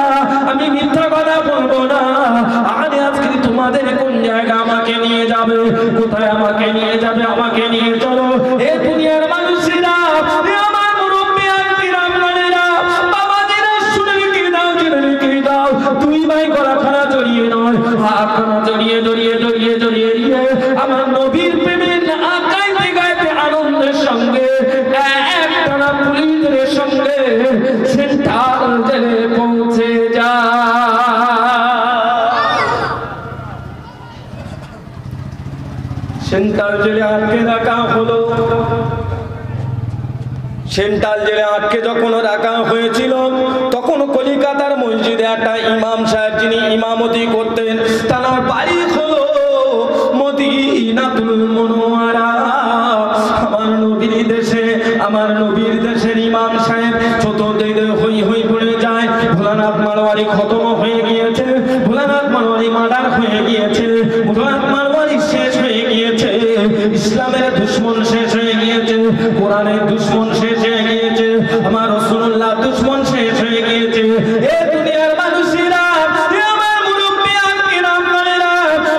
আমি মিথ্যা কথা বলবো না। আজকে তোমাদের কোন জায়গা আমাকে নিয়ে যাবে? কোথায় আমাকে নিয়ে যাবে? আমাকে নিয়ে চলো। এ দুনিয়ার মানুষেরা, এ আমার মুরব্বিয়ান কিরাম গালেরা, বাবাজিরা শুনে রেখে দাও, জেনে রেখে দাও, দুই ভাই গলাখানা জড়িয়ে নয়, হাতখানা জড়িয়ে জড়িয়ে জড়িয়ে জড়িয়ে দিয়ে আমার নবীর প্রেমের আকাই সেন্ট্রাল জেলে পৌঁছে যায়। সেন্ট্রাল জেলে আটকে রাখা হলো। সেন্ট্রাল জেলে আটকে যখন রাখা হয়েছিল তখন কলিকাতার মসজিদে একটা ইমাম সাহেব যিনি ইমামতি করতেন তার বাড়ি হলো মদিনাতুল মুনাওয়ারা। আমার নবীর দেশের ইমাম সাহেব চতুর্দিকে হই হই পড়ে যায়। ভোলানাথ মারওয়ারি খতম হয়ে গিয়েছে, ভোলানাথ মারওয়ারি মার্ডার হয়ে গিয়েছে, ভোলানাথ মারওয়ারি শেষ হয়ে গিয়েছে, ইসলামের দুশমন শেষ হয়ে গিয়েছে, কোরআনের দুশমন শেষ হয়ে গিয়েছে, আমার রাসূলুল্লাহ দুশমন শেষ হয়ে গিয়েছে। এ দুনিয়ার মানুষেরা, এ আমার মুরব্বিয়ান কিরাম ভাইরা,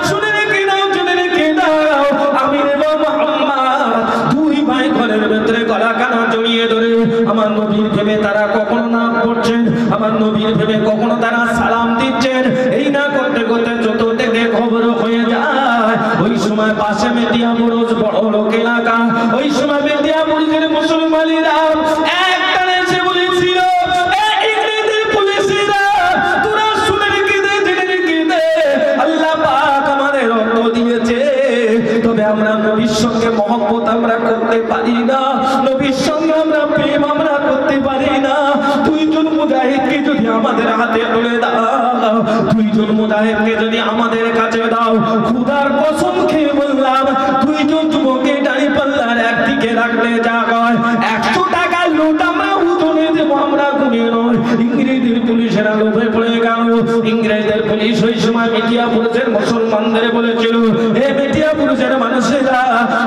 শুনে রেখে দাও, শুনে রেখে দাও, আমির এবং মুহাম্মদ দুই ভাই ঘরের ভেতরে গলা কানা জড়িয়ে ধরে আমার নবীর ভেবে তারা কখনো নাম পড়ছেন, আমার নবীর ভেবে কখনো তারা সালাম দিচ্ছেন। এই না করতে করতে চতুর্দিকে খবর হয়ে যায়। ওই সময় পাশে মেটিয়া মুরুজ বড় লোক এলাকা, ওই সময় মেটিয়া মুরুজের মুসলমানেরা একটানে এসে বলেছিল, ইংরেজদের পুলিশেরা তোরা শুনে রেখে দে, জেনে রেখে দে, আল্লাহ পাক আমাদের রক্ত দিয়েছে, তবে আমরা নবীর সঙ্গে মহব্বত আমরা করতে পারি না, নবীর সঙ্গে আমরা প্রেম আমরা করতে পারি না। দুইজন মুজাহিদকে যদি আমাদের হাতে তুলে দাও, দুইজন মুজাহিদকে যদি আমাদের কাছে দাও, খোদার কসম খেয়ে বললাম, দুইজন যুবককে দাঁড়ি পাল্লার একদিকে রাখলে যা হয় 100 টাকার নোট আমরা উঠোনে দেবো, আমরা গুনে নয়। ইংরেজদের পুলিশেরা লোভে পড়ে গেল। ইংরেজদের পুলিশ ওই সময় মেটিয়াপুরের মুসলমানদের বলেছিল, হে মেটিয়াপুরের মানুষেরা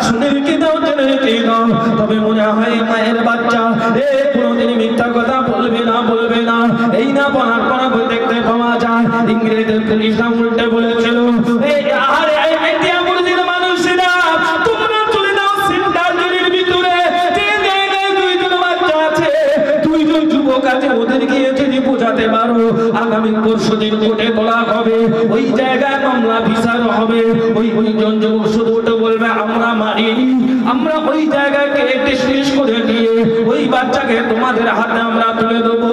শুনে রেখে দাও, জেনে রেখে দাও, তবে মনে হয় মায়ের বাচ্চা এ কোনোদিন মিথ্যা কথা বলবে না, বলবে না। এই না বলার কোনো বই দেখতে পাওয়া যায়। ইংরেজদের পুলিশরা উল্টে বলেছিল, আরে এই মেটিয়াপুরের মানুষেরা তোমরা চলে যাও সেন্ট্রাল জেলের ভিতরে, যে জায়গায় দুইজন বাচ্চা আছে, দুইজন যুবক আছে, ওদের গিয়ে যদি বোঝাতে পারো আগামী পরশুদিন কোর্টে তোলা হবে, ওই জায়গায় মামলা বিচার হবে। ওই দুইজন যুবক শুধু ওটা বলবে আমরা মারিনি, আমরা ওই জায়গাকে ডিসমিস করে দিয়ে ওই বাচ্চাকে তোমাদের হাতে আমরা তুলে দেবো।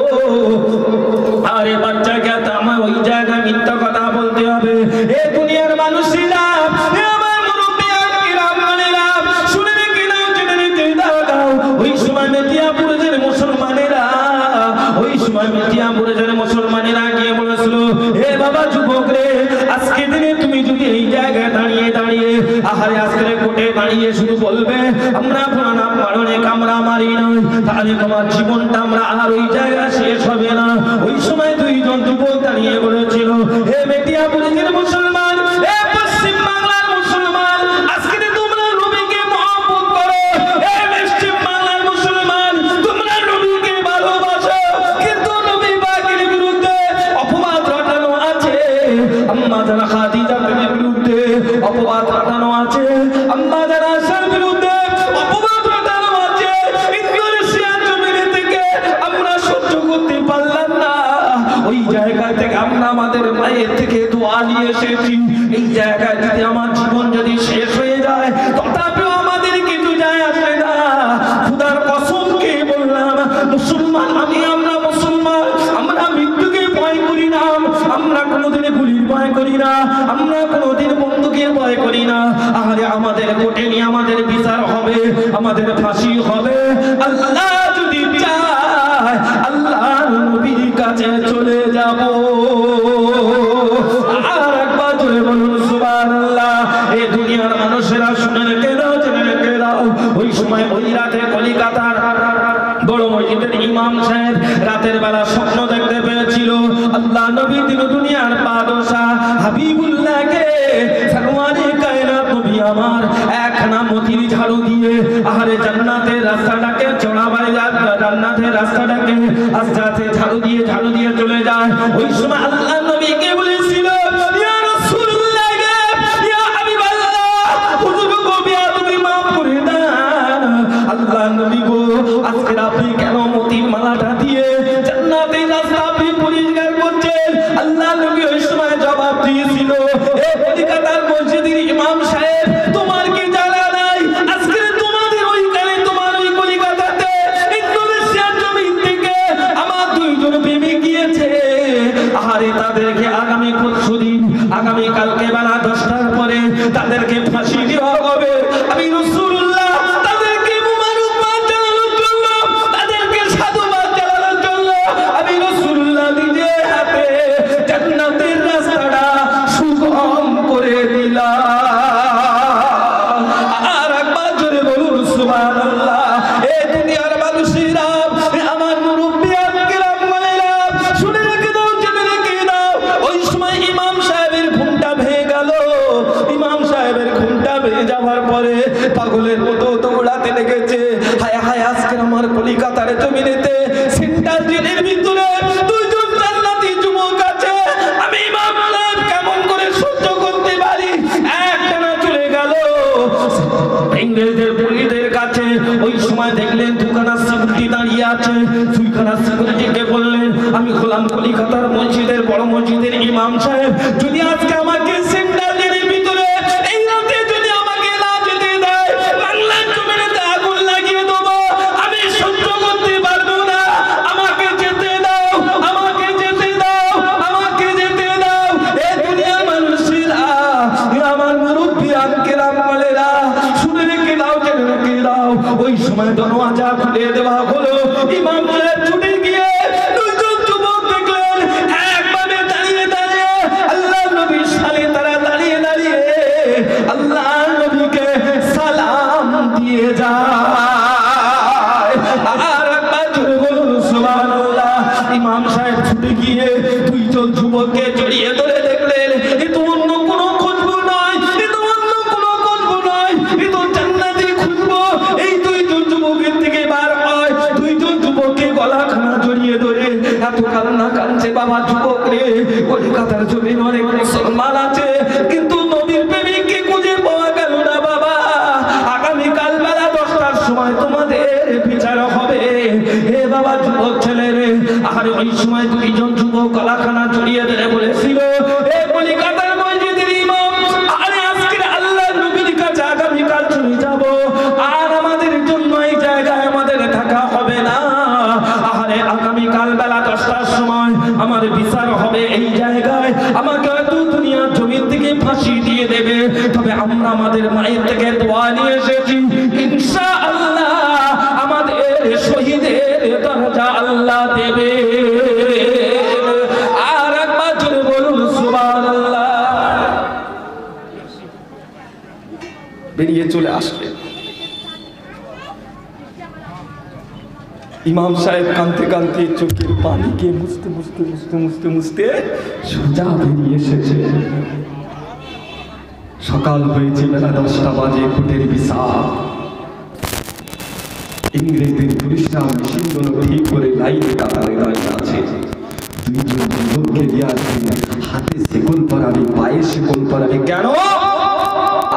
আরে বাচ্চাকে আমার ওই জায়গায় মিথ্যা কথা বলতে হবে। এ দুনিয়ার মানুষেরা, এ আমার মুরব্বিয়ান কিরাম ভাইরা, শুনে রেখে দাও, জেনে রেখে দাও, ওই সময় মেটিয়াপুরের মুসলমানেরা, ওই সময় মেটিয়াপুরের মুসলমানেরা গিয়ে বলেছিল, হে বাবা যুবক রে, আজকে দিনে তুমি যদি এই জায়গায় দাঁড়িয়ে দাঁড়িয়ে আহারে আজকে কোর্টে দাঁড়িয়ে শুধু বলবে আমরা ভোলানাথ মারণে কামরা মারি নয়, তাহলে তোমার জীবনটা আমরা আর ওই জায়গায় শেষ হবে না। ওই সময় দুইজন যুবক দাঁড়িয়ে বলেছিল, হে মেটিয়াপুরের মুসলমান, হে পশ্চিম বাংলার মুসলমান, আজকে তোমরা নবীকে মহব্বত করো, হে পশ্চিম বাংলার মুসলমান, তোমরা নবীকে ভালোবাসো, কিন্তু নবী পাকের বিরুদ্ধে অপবাদ রটানো আছে। আম্মা জানা খাদিজা বিবির বিরুদ্ধে অপবাদ রটানো আছে, আম্মা জানা আয়েশার বিরুদ্ধে অপবাদ রটানো আছে। ইন্দোনেশিয়ার জমিন থেকে আমরা সহ্য করতে পারলাম না, ওই জায়গা থেকে আমরা আমাদের মায়ের থেকে দোয়া নিয়ে এসেছি। এই জায়গায় যদি আমার জীবন যদি শেষ হয়ে যায়, তথাপিও আমাদের কিছু যায় আসে না। খোদার কসম কে বললাম, মুসলমান আমি, আমরা মুসলমান, আমরা মৃত্যুকে ভয় করি না, আমরা কোনোদিন গুলির ভয় করি না, আমরা কোনোদিন বন্দুকের ভয় করি না। আরে আমাদের কোর্টে নিয়ে আমাদের বিচার হবে, আমাদের ফাঁসি হবে। আল্লাহ যদি চায় আল্লাহর নবীর কাছে চলে যাব। আর একবার জোরে বলুন সুবহানাল্লাহ। এই দুনিয়ার মানুষেরা শুনে রেখে দাও, জেনে রেখে দাও, ওই সময় ওই রাতে কলিকাতার বড় মসজিদের ইমাম সাহেব রাতের বেলা স্বপ্ন দেখতে পেয়েছিল, আল্লাহ নবী দিন দুনিয়ার বাদশা হাবিবুল্লাহকে সরওয়ারে কায়নাত নবী আমার একখানা মতির ঝাড়ু দিয়ে আহারে জান্নাতের রাস্তাটাকে চড়াবাই জান্নাতের রাস্তাটাকে আস্তে আস্তে ঝাড়ু দিয়ে চলে যায়। ওই সময় আল্লাহ নবীকে বলেছিল, ইয়া রাসূলুল্লাহ, ইয়া হাবিবাল্লাহ, হুজুর গো তুমি মাফ করে দেন। আল্লাহ নবী গো, আজকে আপনি কেন মতির মালাটা দিয়ে জান্নাতের রাস্তা আপনি পরিষ্কার করছেন? আল্লাহ নবী ওই সময় জবাব দিয়েছিল, এ কলিকাতার মসজিদের ইমাম সাহেব, তোমার কি জানা নাই আজকে তোমাদের ওইখানে, তোমার ওই কলিকাতাতে ইন্দোনেশিয়ার জমিন থেকে পাগলের মতো দৌড়াতে লেগেছে। হায় হায়, আজকে আমার কলিকাতার জমিনেতে সেন্ট্রাল জেলের ভিতরে দুইজন জান্নাতি যুবক আছে। আমি ইমাম সাহেব কেমন করে সহ্য করতে পারি? একটানা চলে গেল ইংরেজদের পুলিশদের কাছে। ওই সময় দেখলেন দুখানা সিকিউরিটি দাঁড়িয়ে আছে। দুইখানা সিকিউরিটিকে বললেন, আমি হলাম কলিকাতার মসজিদের বড় মসজিদের ইমাম সাহেব, যদি আজকে আমাকে সেন্ট্রাল জেলের ভিতরে এই রাতে যদি আমাকে না যেতে দেয়, বাংলার জমিনেতে আগুন লাগিয়ে দেবো। আমি সহ্য করতে পারবো না, আমাকে যেতে দাও, আমাকে যেতে দাও, আমাকে যেতে দাও। এ দুনিয়ার মানুষেরা, আমার মুরব্বী আঙ্কেরাম বলেরা, শুনে রেখে দাও, জেনে রেখে দাও। ওই সময় দরওয়াজা খুলে দেওয়া হলো। ইমাম সাহেব ছুটে গিয়ে দুইজন যুবক দেখলেন একভাবে দাঁড়িয়ে দাঁড়িয়ে আল্লাহ নবীর সামনে তারা দাঁড়িয়ে দাঁড়িয়ে আল্লাহ নবীকে সালাম দিয়ে যায়। আর একবার জোরে বলুন সুবহানাল্লাহ। ইমাম সাহেব ছুটে গিয়ে দুইজন যুবককে জড়িয়ে ধরে দেখলেন, এ তো অন্য কোনো খুশবু নয়, এ তো অন্য কোনো খুশবু নয়, এ তো জান্নাতি খুশবু। এই দুইজন যুবকের থেকে বার হয়। দুইজন যুবককে গলাখানা জড়িয়ে ধরে এত কান্না কাঁদছে। বাবা যুবক রে, কলকাতার জমিন অনেক মুসলমান আছে, কিন্তু নবীর প্রেমিককে খুঁজে পাওয়া গেল না বাবা। আগামীকাল বেলা 10টার সময় তোমাদের বিচার হবে। হে বাবা যুবক ছেলে রে, আর ওই সময় দুইজন যুবক গলাখানা জড়িয়ে ধরে বলেছিল, এ কলিকাতার মসজিদের ইমাম, আরে আজকে আল্লাহর নবীর কাছে আগামীকাল চলে যাব, আর আমাদের জন্য এই জায়গায় আমাদের থাকা হবে না। আরে আগামীকাল বেলা 10টার সময় আমার বিচার হবে এই জায়গায়। আমাকে হয়তো দুনিয়ার জমিন থেকে ফাঁসি দিয়ে দেবে, তবে আমরা আমাদের মায়ের থেকে দোয়া নিয়ে এসেছি, ইনশাআল্লাহ আমাদের শহীদের দরজা আল্লাহ দেবে। আর একবার জোরে বলুন সুবহানাল্লাহ। বেরিয়ে চলে আসলে ইমাম সাহেব কাঁদতে কাঁদতে চোখের পানিকে মুছতে মুছতে মুছতে মুছতে মুছতে সোজা বেরিয়ে এসেছে। সকাল হয়েছে, বেলা 10টা বাজে, কোর্টের বিচার। ইংরেজদের পুলিশরা মেশিনগুলো ঠিক করে লাইনে কাতারে দাঁড়িয়ে আছে। দুইজন যুবককে দিয়ে আসবে, হাতে শেকল পরাবে, পায়ে শেকল পরাবে। কেন?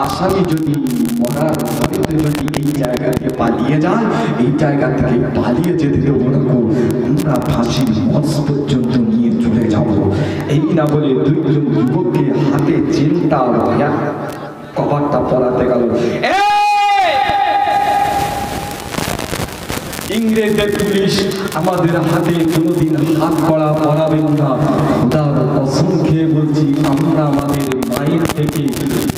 আসামি যদি মরার ভয়তে যদি এই জায়গা থেকে পালিয়ে যায়, এই জায়গা থেকে পালিয়ে যেতে দেবো না, আমরা ফাঁসির মঞ্চ পর্যন্ত নিয়ে চলে যাব। এই না বলে দুইজন যুবককে হাতে চিন্তা কভারটা পরাতে গেল। ইংরেজদের পুলিশ আমাদের হাতে কোনোদিন হাত করা পরাবেন না। খোদার কসম খেয়ে বলছি, আমরা আমাদের মায়ের থেকে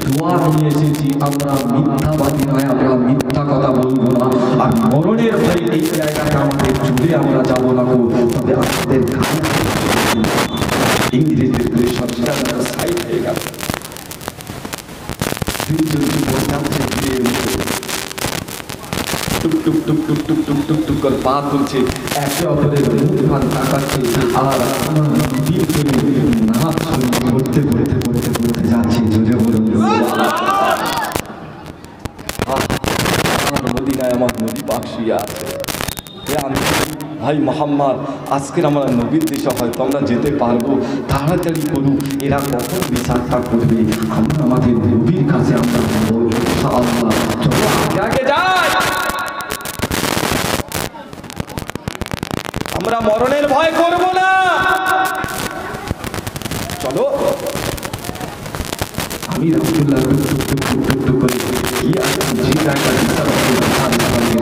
দোয়া নিয়ে এসেছি, আমরা মিথ্যাবাদী নয়, আমরা মিথ্যা কথা বলবো না। আর মরণের ভয়ে এই জায়গাটা আমাদের চলে আমরা যাবো না, তবে আমাদের ইংরেজদের পুলিশ সব সাইড হয়ে গেল। দুইজন যুবক নামছে ঘিরে টুক টুক টুক টুক টুক টুক টুক টুক করে পা তুলছে, একে অপরের মুখ ভান তাকাচ্ছে, আর আমার নবীর প্রেমে নাচ করতে করতে করতে করতে যাচ্ছে। জোরে বলুন আমার মদিনায় আমার নবী পাক শুয়ে আছে। আমি ভাই মোহাম্মদ, আজকের আমরা নবীর দেশে হয়তো আমরা যেতে পারবো, তাড়াতাড়ি করুন, এরা কখন বিচারটা করবে, আমরা আমাদের নবীর কাছে আমরা ইনশাআল্লাহ চলো আগে যাই। আমরা মরণের ভয় করব না, চলো। আমি রাসূলুল্লাহ টুক করে কি আছে যে জায়গা বিচার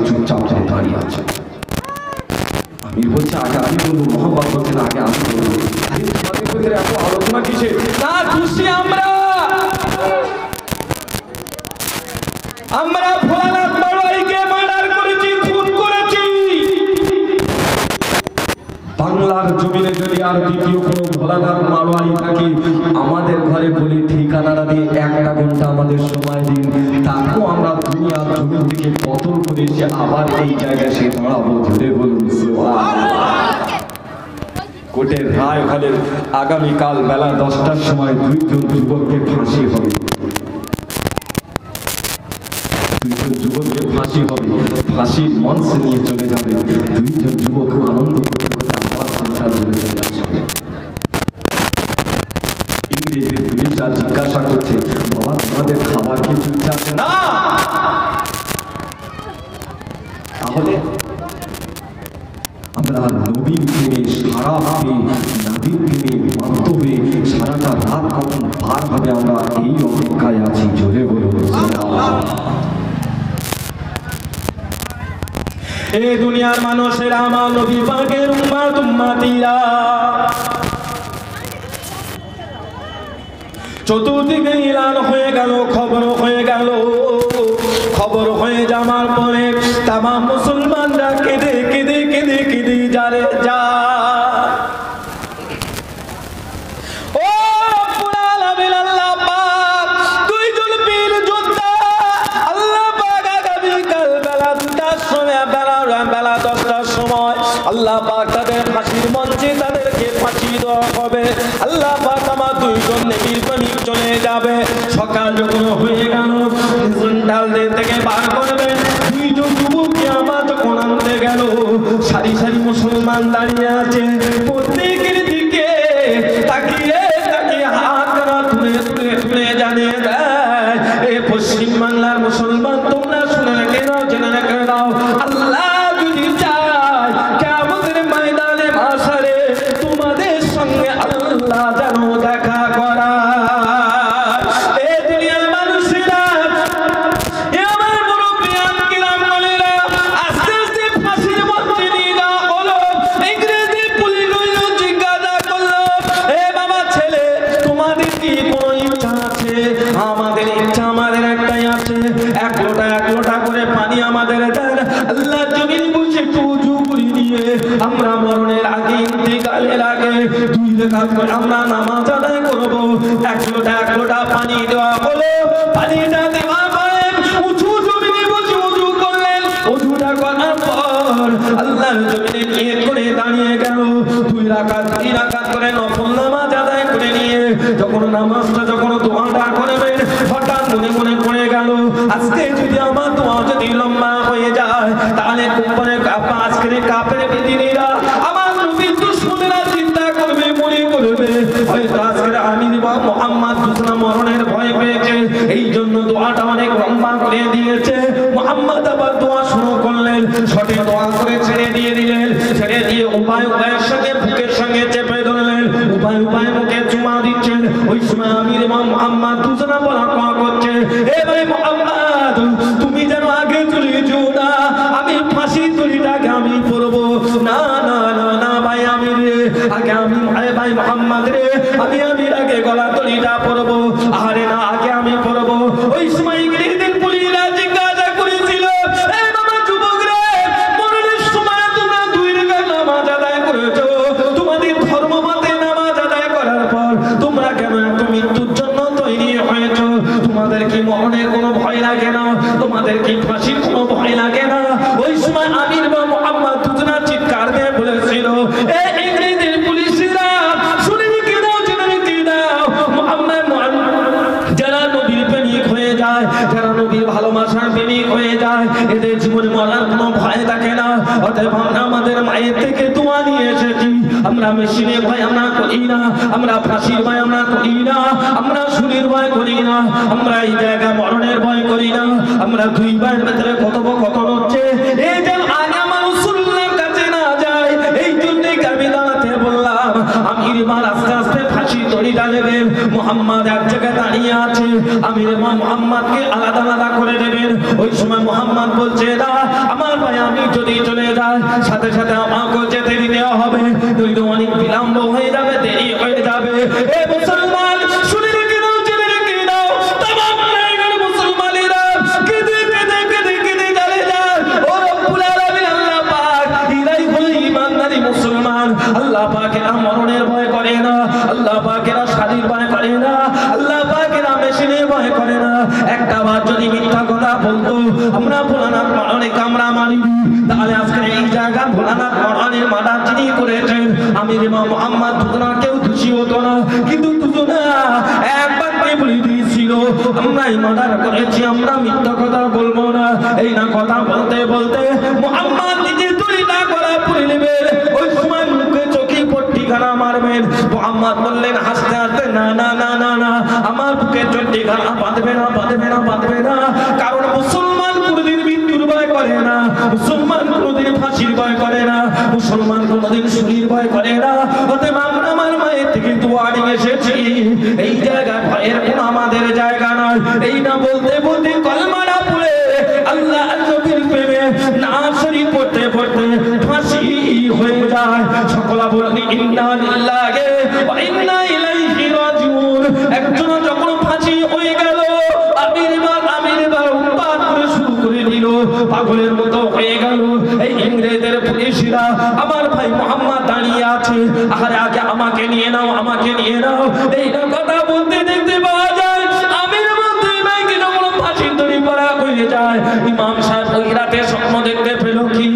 চুপচাপ দাঁড়িয়ে আছে। আমি বলছি আগে আমি বলবো, মোহাম্মদ বলছেন আগে আমি বলবো। তোমাদের ভিতরে এত আলোচনা কিসে? না খুশি আমরা ভোলানাথ বড়াইকে মার্ডার করেছি, খুন করেছি। বাংলার জমিনে যদি আর দ্বিতীয় কোনো ভোলানাথ মারোয়ারি থাকে, আমাদের ঘরে বলে ঠিকানাটা দিয়ে 1টা ঘন্টা আমাদের সময় দিন, তাকেও আমরা দুনিয়ার জমিন থেকে পতন করে এসে আবার এই জায়গায় সে দাঁড়াবো। ধরে বলুন কোর্টের রায় হলে আগামীকাল বেলা 10টার সময় দুইজন যুবককে ফাঁসি হবে। দুইজন যুবকের ফাঁসি হবে, ফাঁসির মঞ্চে নিয়ে চলে যাবে, দুইজন যুবক আনন্দ করতে করতে আবার সেন্টার চলে যাচ্ছে। ইংরেজদের পুলিশরা জিজ্ঞাসা করছে, বাবা তোমাদের খাবার কি চলছে আছে না? তাহলে আমরা নবীর প্রেমে সারা ভাবে, নবীর প্রেমে মাধ্যমে সারাটা রাত কখন পার হবে আমরা এই অপেক্ষায় আছি। জোরে বলুন এই দুনিয়ার মানুষেরা আমার নবী পাকের উম্মত উম্মতিরা চতুর্দিকে এলান হয়ে গেল, খবর হয়ে গেল। খবর হয়ে যাওয়ার পরে তামাম মুসলমানরা কেঁদে কেঁদে কেঁদে কেঁদে যারে যা ও পুরাল আবিল আল্লাহ পাক দুইজন বীর যোদ্ধা আল্লাহ পাক আগামী কাল বেলা 2টার সময় বেলা 10টার সময় আল্লাহ পাক তাদের ফাঁসির মঞ্চে তাদেরকে ফাঁসি দেওয়া হবে। আল্লাহ পাক আমার দুইজন নবীর প্রেমিক চলে যাবে। সকাল যখন হয়ে গেল ডাল থেকে বার করবে, দুইজন যুবককে আমার যখন আনতে গেল, সারি সারি মুসলমান দাঁড়িয়ে আছে, প্রত্যেকের দিকে তাকিয়ে তাকিয়ে হাত তুলে তুলে তুলে জানিয়ে দেয়, এ পশ্চিম বাংলার মুসলমান তোমরা শুনে রেখে দাও, জেনে রেখে দাও, আল্লাহ যদি চায় কিয়ামতের ময়দানে মাশারে তোমাদের সঙ্গে আল্লাহ যেন দেখা করা। আমাদের ইচ্ছা আমাদের একটাই আছে, এক লোটা করে পানি আমাদের দেন, আল্লাহ জমিন বসে পুজো করে নিয়ে আমরা মরণের আগে ইন্তেকালের আগে 2 রাকাত করে আমরা নামাজ আদায় করব। এক লোটা পানি দেওয়া হলো, পানিটা দেওয়া পরে উঁচু জমিনে বসে ওযু করলেন। ওযুটা করার পর আল্লাহর জমিনে নিয়ত করে দাঁড়িয়ে গেল, 2 রাকাত 3 রাকাত করে নফল নামাজ আদায় করে নিয়ে যখন নামাজটা যখন দোয়াটা করবেন, হঠাৎ মনে মনে পড়ে গেল আজকে যদি আমার দোয়া যদি লম্বা হয়ে যায় তাহলে কোম্পানি আজকের কাফের বিদিনীরা আমার নবীর দুশমনেরা চিন্তা করবে, মনে করবে হয়তো আজকের আমির বা মুহাম্মদ দুসরা মরণের ভয় পেয়েছে, এই জন্য দোয়াটা অনেক লম্বা করে দিয়েছে। মুহাম্মদ আবার দোয়া শুরু করলেন, সঠিক দোয়া করে ছেড়ে দিয়ে দিলেন, ছেড়ে দিয়ে উপায়ের সঙ্গে বুকের সঙ্গে চেপে ধরলেন, উপায় মুখে চুমা দিচ্ছেন। ওই সময় আমির ইমাম মুহাম্মদ দুসরা বলা করছে, এ ভাই মুহাম্মদ তুমি যেন আগে চলে যেও না, আমি ফাঁসি তলিটাকে আমি পড়বো না না না না ভাই আমির রে, আগে আমি ভাই মুহাম্মদ রে, আমি আগে গলা তলিটা পড়বো, আরে না আগে আমি পড়বো। ওই সময় ইংরেজদের পুলিশরা জিজ্ঞাসা করেছিল, এ বাবা যুবক রে, মরণের সময় তোমরা 2 রাকাত নামাজ আদায় করেছো, তোমাদের ধর্মমতে নামাজ আদায় করার পর তোমরা কেন এত মৃত্যুর জন্য তৈরি হয়েছো? তোমাদের কি মরণের কোনো ভয় লাগে না? তোমাদের কি ফাঁসির কোনো ভয় লাগে না? ওই সময় আমির বা মুহাম্মদ দুজনা চিৎকার দিয়ে বলেছিল, এ ইংরেজদের পুলিশরা শুনে কি দাও, জেনে কি দাও, মুহাম্মদ যারা নবীর প্রেমিক হয়ে যায়, যারা নবীর ভালোবাসার প্রেমিক হয়ে যায়, এদের জীবনে মরার কোনো ভয় থাকে না। অতএব আমরা আমাদের মায়ের থেকে দোয়া নিয়ে এসেছি, আমরা মেশিনের ভয় আমরা করি না, আমরা ফাঁসির ভয় আমরা করি না, আমরা সুরের ভয় করি না, আমরা এই জায়গা মরণের ভয় করি না। আমরা 2 ভাইয়ের ভেতরে কথোপকথন হচ্ছে, এই যে আগে আমার রাসূলুল্লাহর কাছে না যায়, এই জন্যই আমি দাঁড়াতে বললাম, আমির এবার আস্তে আস্তে ফাঁসি তলিটা নেবেন। মুহাম্মদ এক জায়গায় দাঁড়িয়ে আছে, আমির মুহাম্মদকে আলাদা আলাদা করে দেবেন। ওই সময় মুহাম্মদ বলছে, না আমার ভাই আমি যদি চলে যাই সাথে সাথে আমাকে যেতে দিতে হবে, নইলে অনেক বিলম্ব হয়ে যাবে, দেরি হয়ে যাবে। এ মুসলমান শুনে রেখে দাও, জেনে রেখে দাও, তামাম জায়গার মুসলমানেরা কেঁদে কেঁদে কেঁদে কেঁদে চলে যায়। ও রব্বুল আলামিন আল্লাহ পাক, এরাই হলো ঈমানদারি মুসলমান। আল্লাহ পাকেরা মরণের ভয় করে না, আল্লাহ পাকেরা শাদীর ভয় করে না, আল্লাহ পাকেরা মেশিনের ভয় করে না। একটা বার যদি মিথ্যা কথা বলতো, আমরা ভোলানাথ মরণকে আমরা মানি, তাহলে আজকে এই জায়গা ভোলানাথ মরণের মার্ডার যিনি করেছেন আমির ইমাম মুহাম্মদ দুজনা কেউ খুশি হতো না। কিন্তু দুজনা একবার বলে দিয়েছি, ছিল, আমরা ইমানদার করেছি, আমরা মিথ্যা কথা বলবো না। এই না কথা বলতে বলতে মুহাম্মদ নিজে তৈরিটা করা পড়ে নেবেন, ওই সময় মুখে চোখে পট্টিখানা মারবেন। মুহাম্মদ বললেন হাসতে হাসতে, না না না না না, আমার বুকে চট্টিখানা বাঁধবে না, বাঁধবে না, বাঁধবে না। কারণ মুসলমান কোনোদিন মৃত্যুর ভয় করে না, মুসলমান কোনোদিন ফাঁসির ভয় করে না, মুসলমান কোনোদিন শুলির ভয় করে না। অতএব আমরা আমার মায়ের থেকে দোয়া নিয়ে এসেছি, এই জায়গায় ভয়ের কোনো আমাদের জায়গা নয়। এই না বলতে বলতে কলমাটা পড়ে আল্লাহ নবীর প্রেমে নাম শরীফ পড়তে পড়তে ফাঁসি হয়ে যায়। সকলা বলেন ইন্না লিল্লাহি ওয়া ইন্না ইলাইহি রাজিউন। একজন যখন ফাঁসি হয়ে গেল, আমির উৎপাত করে শুরু করে দিল, পাগলের মতো হয়ে গেল। এই ইংরেজদের পুলিশরা আমার ভাই মুহাম্মদ দাঁড়িয়ে আছে, আরে আগে আমাকে নিয়ে নাও, আমাকে নিয়ে নাও। এই না কথা বলতে দেখতে পাওয়া যায় আমির মধ্যে নাকি যখন ফাঁসির দড়ি পড়া হয়ে যায়। ইমাম সাহেব ওই রাতে স্বপ্ন দেখতে পেল কি?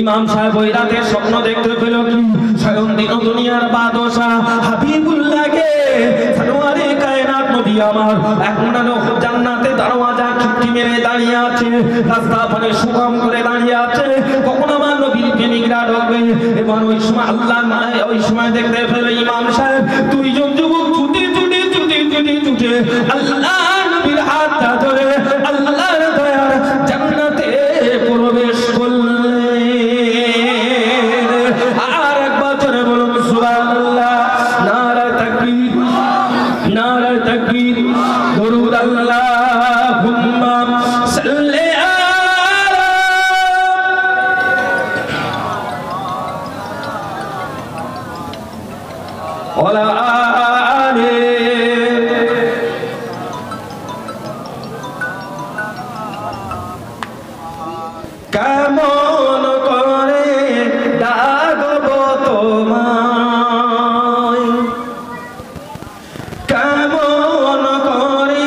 ইমাম সাহেব ওই রাতে স্বপ্ন দেখতে পেল কি? স্বয়ং দিন দুনিয়ার বাদশা হাবিবুল্লাহকে সানোয়ারে কায়নাত নবী আমার এখন জান্নাতে দরওয়াজা চুক্তি মেরে দাঁড়িয়ে আছে, রাস্তা পানে সুগম করে দাঁড়িয়ে আছে, কখন আমার নবীর প্রেমিকরা ঢোকবে। এবার ওই সময় আল্লাহ ওই সময় দেখতে পেল ইমাম সাহেব দুইজন যুবক ছুটে ছুটে ছুটে ছুটে ছুটে আল্লাহ নবীর হাতটা ধরে আল্লাহর দয়ার জান্নাতে প্রবেশ করলেন। আর একবার জোরে বলুন সুবহানাল্লাহ, নারে তাকবীর, নারে তাকবীর, দরুদ আল্লাহুম্মা সাল্লি আলা ওয়ালা আলি। কেমন করে ডাকব তোমায়, কেমন করে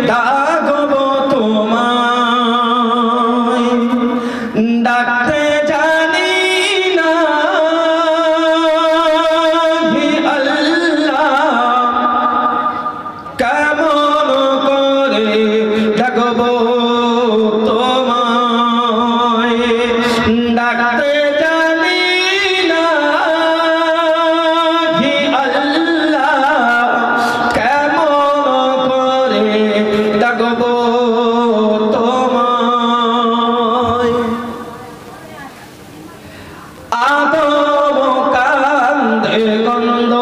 ডাকব তোমায়, ডাকতে জানি না হে আল্লাহ, কেমন করে ডাকব তোমায়, ডাকতে জানি না হে আল্লাহ, কেমন করে ডাকব তোমায়। আদম কান্দে গন্ধ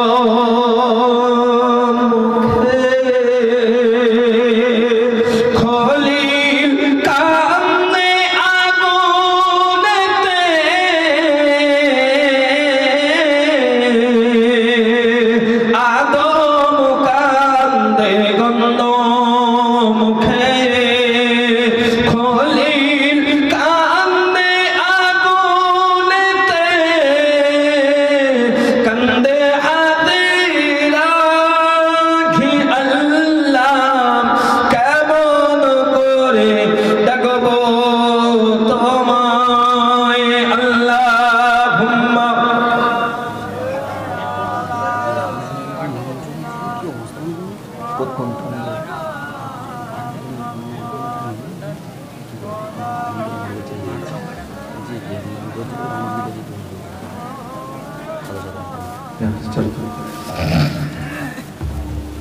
মুখে, খলিল কান্দে আগুনেতে, আদম কান্দে গন্ধ মুখে, খলিল কান্দে আগুনেতে, কান্দে হাতে রাখি আল্লাহ, কেমন করে ডাকব তোমায়। আল্লাহুম্মা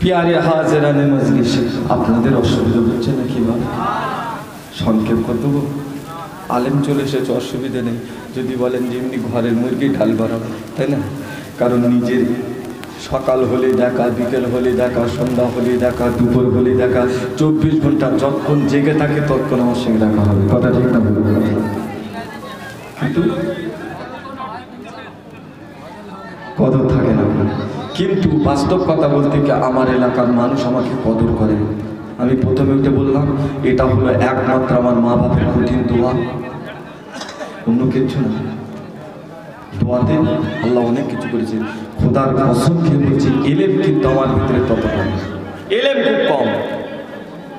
প্যারে হাজরানে মজলিস, আপনাদের অসুবিধা হচ্ছে নাকি? বা সংক্ষেপ কত আলেম চলে এসেছে, অসুবিধা নেই। যদি বলেন যে এমনি ঘরের মুরগি ঢাল বাড়াবো, তাই না? কারণ নিজের সকাল হলে দেখা, বিকেল হলে দেখা, সন্ধ্যা হলে দেখা, দুপুর হলে দেখা, 24 ঘন্টা যতক্ষণ জেগে থাকে ততক্ষণ আমার সঙ্গে দেখা হবে। কথা ঠিক না? কিন্তু কদর থাকে না। কিন্তু বাস্তব কথা বলতে কি, আমার এলাকার মানুষ আমাকে কদর করে। আমি প্রথমে উঠে বললাম, এটা হলো একমাত্র আমার মা বাপের কঠিন দোয়া, অন্য কিছু না। দোয়াতে আল্লাহ অনেক কিছু করেছে। খোদার কসম খেয়ে বলছি, এলেম কিন্তু আমার ভিতরে ততটা নেই, এলেম খুব কম,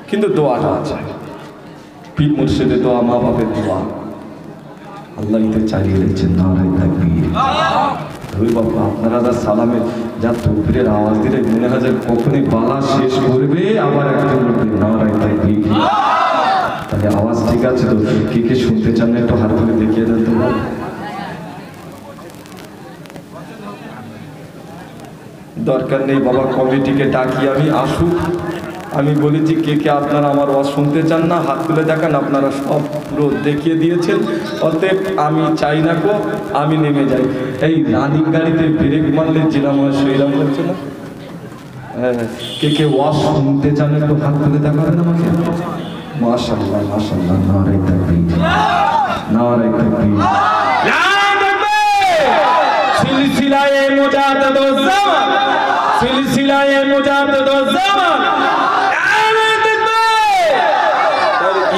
কিন্তু দোয়াটা আছে। পীর মুর্শিদের দোয়া, মা বাপের দোয়া, আল্লাহ ইতে চালিয়ে দিচ্ছেন। নারায়ে তাকবীর। ওই বাবা, আপনারা যা সালামের যা তকবীরের আওয়াজ দিলে মনে হয় যে কখনই বালা শেষ করবে আবার একজন উঠবে নারাই তাকবীর। তাহলে আওয়াজ ঠিক আছে তো? কে কে শুনতে চান না একটু হাত তুলে দেখিয়ে দেন তো। দরকার নেই বাবা, কমিটিকে ডাকি আমি, আসুক। আমি বলেছি কে কে আপনারা আমার আওয়াজ শুনতে চান না হাত তুলে দেখান। আপনারা সব পুরো দেখিয়ে দিয়েছেন, অতএব আমি চাই না কো আমি নেমে যাই। এই রানিং গাড়িতে ব্রেক মারলে যেরাম হয় সেইরাম হচ্ছে না। হ্যাঁ, কে কে ওয়াজ শুনতে চান একটু হাত তুলে দেখাবেন আমাকে। মাশাআল্লাহ মাশাআল্লাহ, নারায়ে তাকবীর নারায়ে তাকবীর। সিলসিলায়ে মুজাদ্দিদুজ জামান, সিলসিলায়ে মুজাদ্দিদুজ জামান।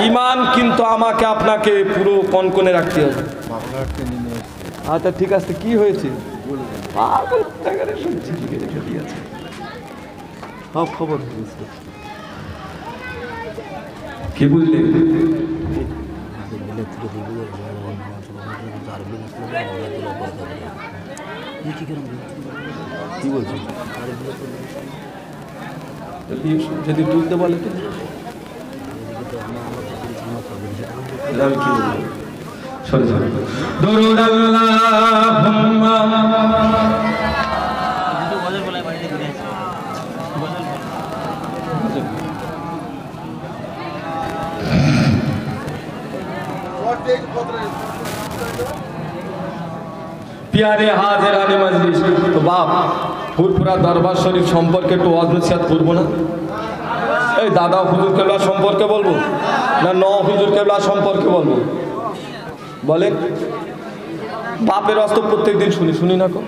ঈমান কিন্তু আমাকে আপনাকে পুরো কনকনে রাখতে হবে। আচ্ছা ঠিক আছে, কি হয়েছে? সব খবর কি বুঝলে? কি বলছো? যদি তুলতে বলে তো আমি কি বলবো? সরে সরে দরুদ আল্লাহুম্মা प्यारे हाजिराने मजलिस। तो बाप ফুরফুরা দরবার শরীফ সম্পর্কে একটু ওয়াজ নসিহত করবো না? এই দাদা হুজুর কেবলা সম্পর্কে বলবো না হুজুর কেবলা সম্পর্কে বলবো? বলেন। বাপের ওয়াজ তো প্রত্যেক দিন শুনি না কো।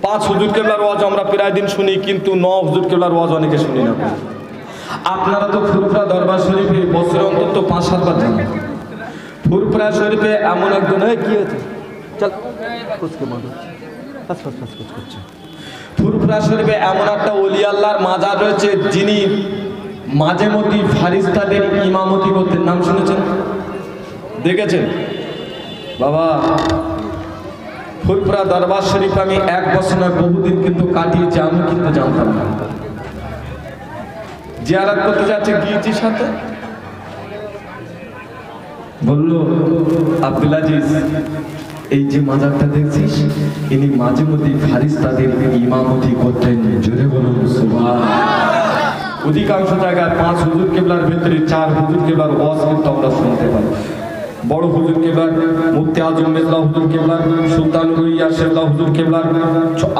5 হুজুর কেবলার ওয়াজ আমরা প্রায় দিন শুনি, কিন্তু 9 হুজুর কেবলার ওয়াজ অনেকে শুনি না কো। আপনারা তো ফুরফুরা দরবার শরীফে বছরে অন্তত 5-7 বার যান। ফুরফুরা শরীফে এমন একজন, কি হয়েছে? চল কুচকে মারো, ফাস করছে। ফুরফুরা শরীফে এমন একটা ওলি আল্লাহর মাজার রয়েছে যিনি মাঝে মধ্যে ফারিস্তাদের ইমামতি করতেন। নাম শুনেছেন? দেখেছেন? বাবা ফুরফুরা দরবার শরীফ আমি 1 বছর নয় বহুদিন কিন্তু কাটিয়েছি, আমি কিন্তু জানতাম না। জিয়ারত করতে যাচ্ছে, গিয়েছি সাথে, বললো আব্দুল আজিজ এই যে মাজারটা দেখছিস ইনি মাঝে মধ্যে ফারিস্তাদের ইমামতি করতেন। জোরে বলুন সুবহানাল্লাহ। অধিকাংশ জায়গায় 5 হুজুর কেবলার ভিতরে 4 হুজুর কেবলার ওয়াজ কিন্তু আমরা শুনতে পাই। বড় হুজুর কেবলার, মুফতি আজম মেজলা হুজুর কেবলার, সুলতান উলিয়া শেখলা হুজুর কেবলার,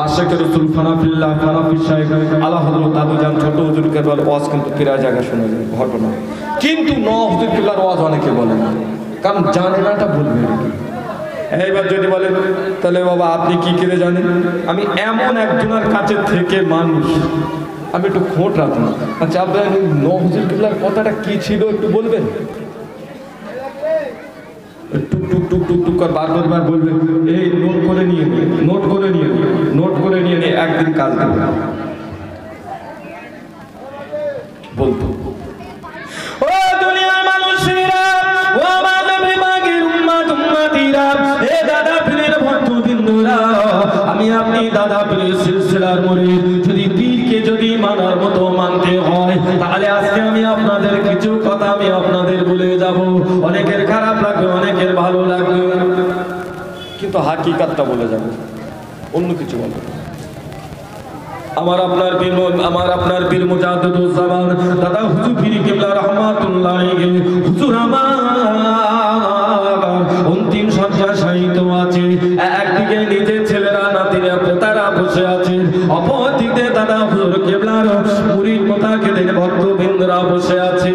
আশিকে রাসূল ফানাফিল্লাহ ফানাফি সাহেব আলা হযরত দাদুজান ছোট হুজুর কেবলার ওয়াজ কিন্তু প্রায় জায়গায় শোনা যায় ঘটনা। কিন্তু 9 হুজুর কেবলার ওয়াজ অনেকে বলে না, কারণ জানে নাটা বলবে নাকি। এইবার যদি বলেন তাহলে বাবা আপনি কি করে জানেন? আমি এমন একজনের কাছে থেকে মানুষ, আমি একটু খোঁট রাখলাম। আচ্ছা আপনার 9 হুজুর কেবলার কথাটা কি ছিল একটু বলবেন? টুক টুক টুক টুক টুক করে বারবার বলবেন। এই নোট করে নিয়ে একদিন কাজ দেবে বলতো। ও দুনিয়ার মানুষেরা, ও আমার বিভাগের উম্মতিরা, এ দাদা পীরের ভক্তবৃন্দরা, আমি আপনি দাদা পীরের সিলসিলার মুরিদ। যদি পীরকে যদি মানার মতো মানতে হয় তাহলে আজকে আমি আপনাদের কিছু কথা আমি আপনাদের বলে যাব। অনেকের খারাপ লাগবে, অনেকের ভালো লাগবে, কিন্তু হাকিকাতটা বলে যাব, অন্য কিছু বলবো। আমার আপনার পীর মুজাদ্দিদুজ জামান দাদা হুজুর পীর কিবলা রাহমাতুল্লাহ আলাইহি হুজুর আমার অন্তিম শয্যায় শায়িত আছে। একদিকে নিজের ছেলেরা নাতিরা পোতারা বসে আছে, অপরদিকে দাদা হুজুর কিবলার মুরিদ মুতাকিদের ভক্তবৃন্দরা বসে আছে।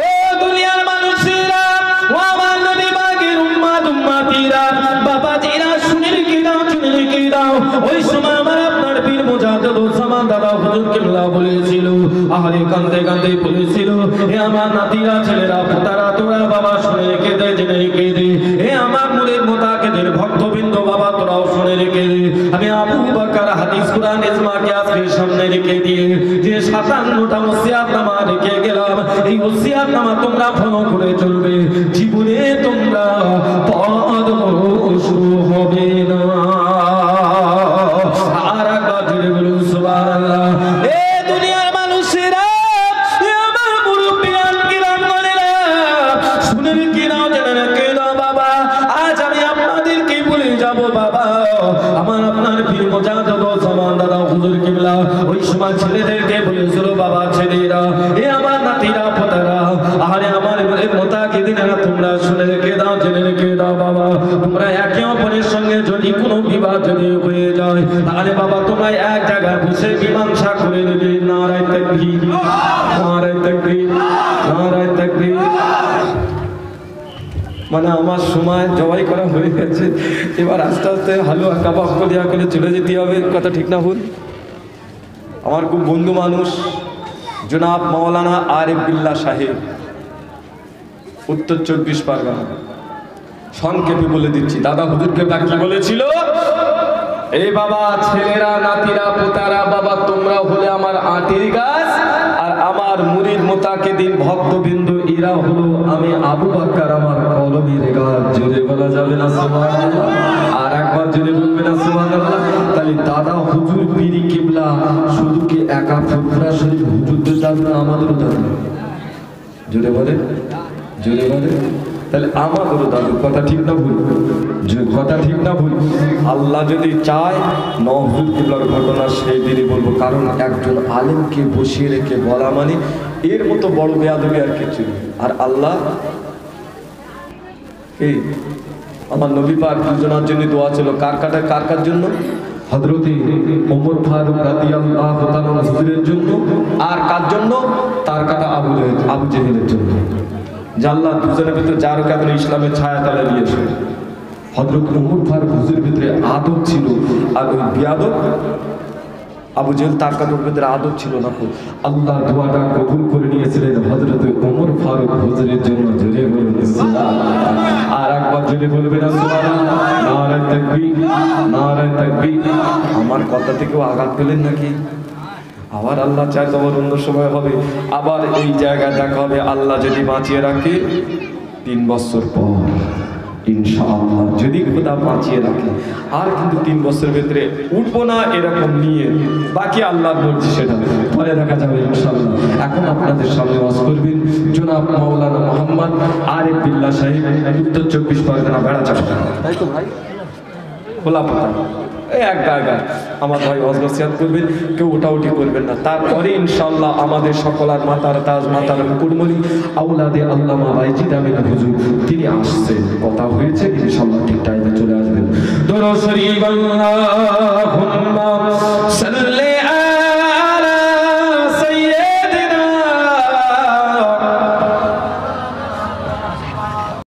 ও দুনিয়ার মানুষেরা, ও আমার নবী পাকের উম্মতিরা, বাবাজিরা শুনে রেখে দাও। ওই সময় আমার আপনার পীর মুজাদ্দিদুজ জামান দাদা হুজুর কিবলা বলেছিল, আহারে কাঁদতে কাঁদতে বলেছিল, হে আমার নাতিরা ছেলেরা পোতারা তোরা বাবা শুনে রেখে দে, জেনে রেখে দে। হে আমার মুরিদ মুতাকিদের ভক্তবৃন্দ বাবা তোরাও শুনে রেখে দে। আমি আবু বকর হাদিস কুরআন ইজমাকে আজকে বাড়ির সামনে রেখে দিয়ে যে 57টা ওসিয়াতনামা রেখে গেলাম, এই ওসিয়াতনামা তোমরা ফলো করে চলবে, জীবনে তোমরা পথভ্রষ্ট হবে না। আর একবার জোরে বলুন সুবহানাল্লাহ। এ দুনিয়ার মানুষেরা, এ আমার মুরব্বিয়ান কিরামগণেরা, শুনে রেখে নাও, জেনে রেখে নাও বাবা, আজ আমি আপনাদেরকে বলে যাব বাবা, আমার আপনার পীর মুজাদ্দিদ জামান দাদা হুজুর কিবলা ওই সময় ছেলেদেরকে বলেছিল, বাবা ছেলেরা, এ আমার নাতিরা পোতারা, আরে আমার মুতাকিদিনেরা, তোমরা শুনে রেখে দাও, জেনে রেখে দাও বাবা, তোমরা একে অপরের সঙ্গে যদি কোনো বিবাদ যদি হয়ে যায়, তাহলে বাবা তোমরা এক জায়গায় বসে মীমাংসা করে নেবে। নারায়ে তাকবীর, নারায়ে তাকবীর, নারায়ে তাকবীর। মানে আমার সময় জবাই করা হয়ে গেছে, এবার আস্তে আস্তে হালুয়া কাবাব করে চলে যেতে হবে, কথা ঠিক না ভুল? আমার খুব বন্ধু মানুষ জনাব মাওলানা আরিফ বিল্লাহ সাহেব, উত্তর 24 পরগনা, সংক্ষেপে বলে দিচ্ছি, দাদা হুজুরকে কি বলেছিল? এই বাবা ছেলেরা, নাতিরা, পোতারা, বাবা তোমরা হলে আমার আটির গাছ, আর আমার মুরিদ মুতাকিদিন ভক্তবিন্দু এরা হলো আমি আবু বকর আমার কলমের গাছ। জোরে বলা যাবে না সুবহানাল্লাহ? আর একবার জোরে বলবে না সুবহানাল্লাহ? তাহলে দাদা হুজুর পীর কিবলা শুধু কি একা ফুরফুরা শরীফ হুজুরদের দাদু না, আমাদেরও দাদু? জোরে বলে, জোরে বলে। তাহলে আমাদেরও দাদু, কথা ঠিক না ভুল? কথা ঠিক না ভুল? আল্লাহ যদি চায় হুজুর কিবলার ঘটনা সেই দিনই বলবো, কারণ একজন আলেমকে বসিয়ে রেখে বলা মানে এর মতো বড় বেয়াদবি আর কিছু নেই। আর আল্লাহ এই আমার নবী পাক দুজনের জন্য দোয়া ছিল, কার জন্য? হযরতে ওমর ফারুক রাদিয়াল্লাহু তাআলা হুজুরের জন্য, আর কার জন্য? তার কাটা আবু জেহেলের জন্য। জাল্লাহ দুজনের ভিতরে যার কাছে ইসলামের ছায়া তালে নিয়েছে। হযরত ওমর ফারুক হুজুরের ভিতরে আদব ছিল, আর ওই বিয়াদব আবু জেহেল তার কাটার ভিতরে আদব ছিল না। আল্লাহ দোয়াটা কবুল করে নিয়েছিলেন হযরত ওমর ফারুক হুজুরের জন্য। জোরে বলুন সুবহানাল্লাহ। আর একবার জোরে বলবেন সুবহানাল্লাহ। নারায়ে তাকবীর, নারায়ে তাকবীর। আমার কথা থেকেও আঘাত পেলেন নাকি? আবার আল্লাহ চায় তোমার অন্য সময় হবে, আবার এই জায়গায় দেখা হবে, আল্লাহ যদি বাঁচিয়ে রাখে 3 বছর পর ইনশাআল্লাহ, যদি খোদা বাঁচিয়ে রাখে। আর কিন্তু 3 বছরের ভিতরে উঠবো না এরকম নিয়ে, বাকি আল্লাহর মর্জি, সেটা পরে দেখা যাবে ইনশাআল্লাহ। এখন আপনাদের সামনে ওয়াজ করবেন জনাব মাওলানা মোহাম্মদ আরিফ বিল্লাহ সাহেব, উত্তর 24 পরগনা বেড়াচাষ। তাই তো ভাই, খোলা পাতা এই এক জায়গায় আমার ভাই ওয়াজ নসিহত করবেন, কেউ ওঠাউঠি করবেন না। তারপরে ইনশাআল্লাহ আমাদের সকলার মাতার তাজ, মাতার মুকুটমণি আউলাদে আল্লামা বাইজিদ আমিন হুজুর তিনি আসছেন, কথা হয়েছে ইনশাআল্লাহ ঠিক টাইমে চলে আসবেন। দরুদ শরীফ আল্লাহুম্মা সাল্লি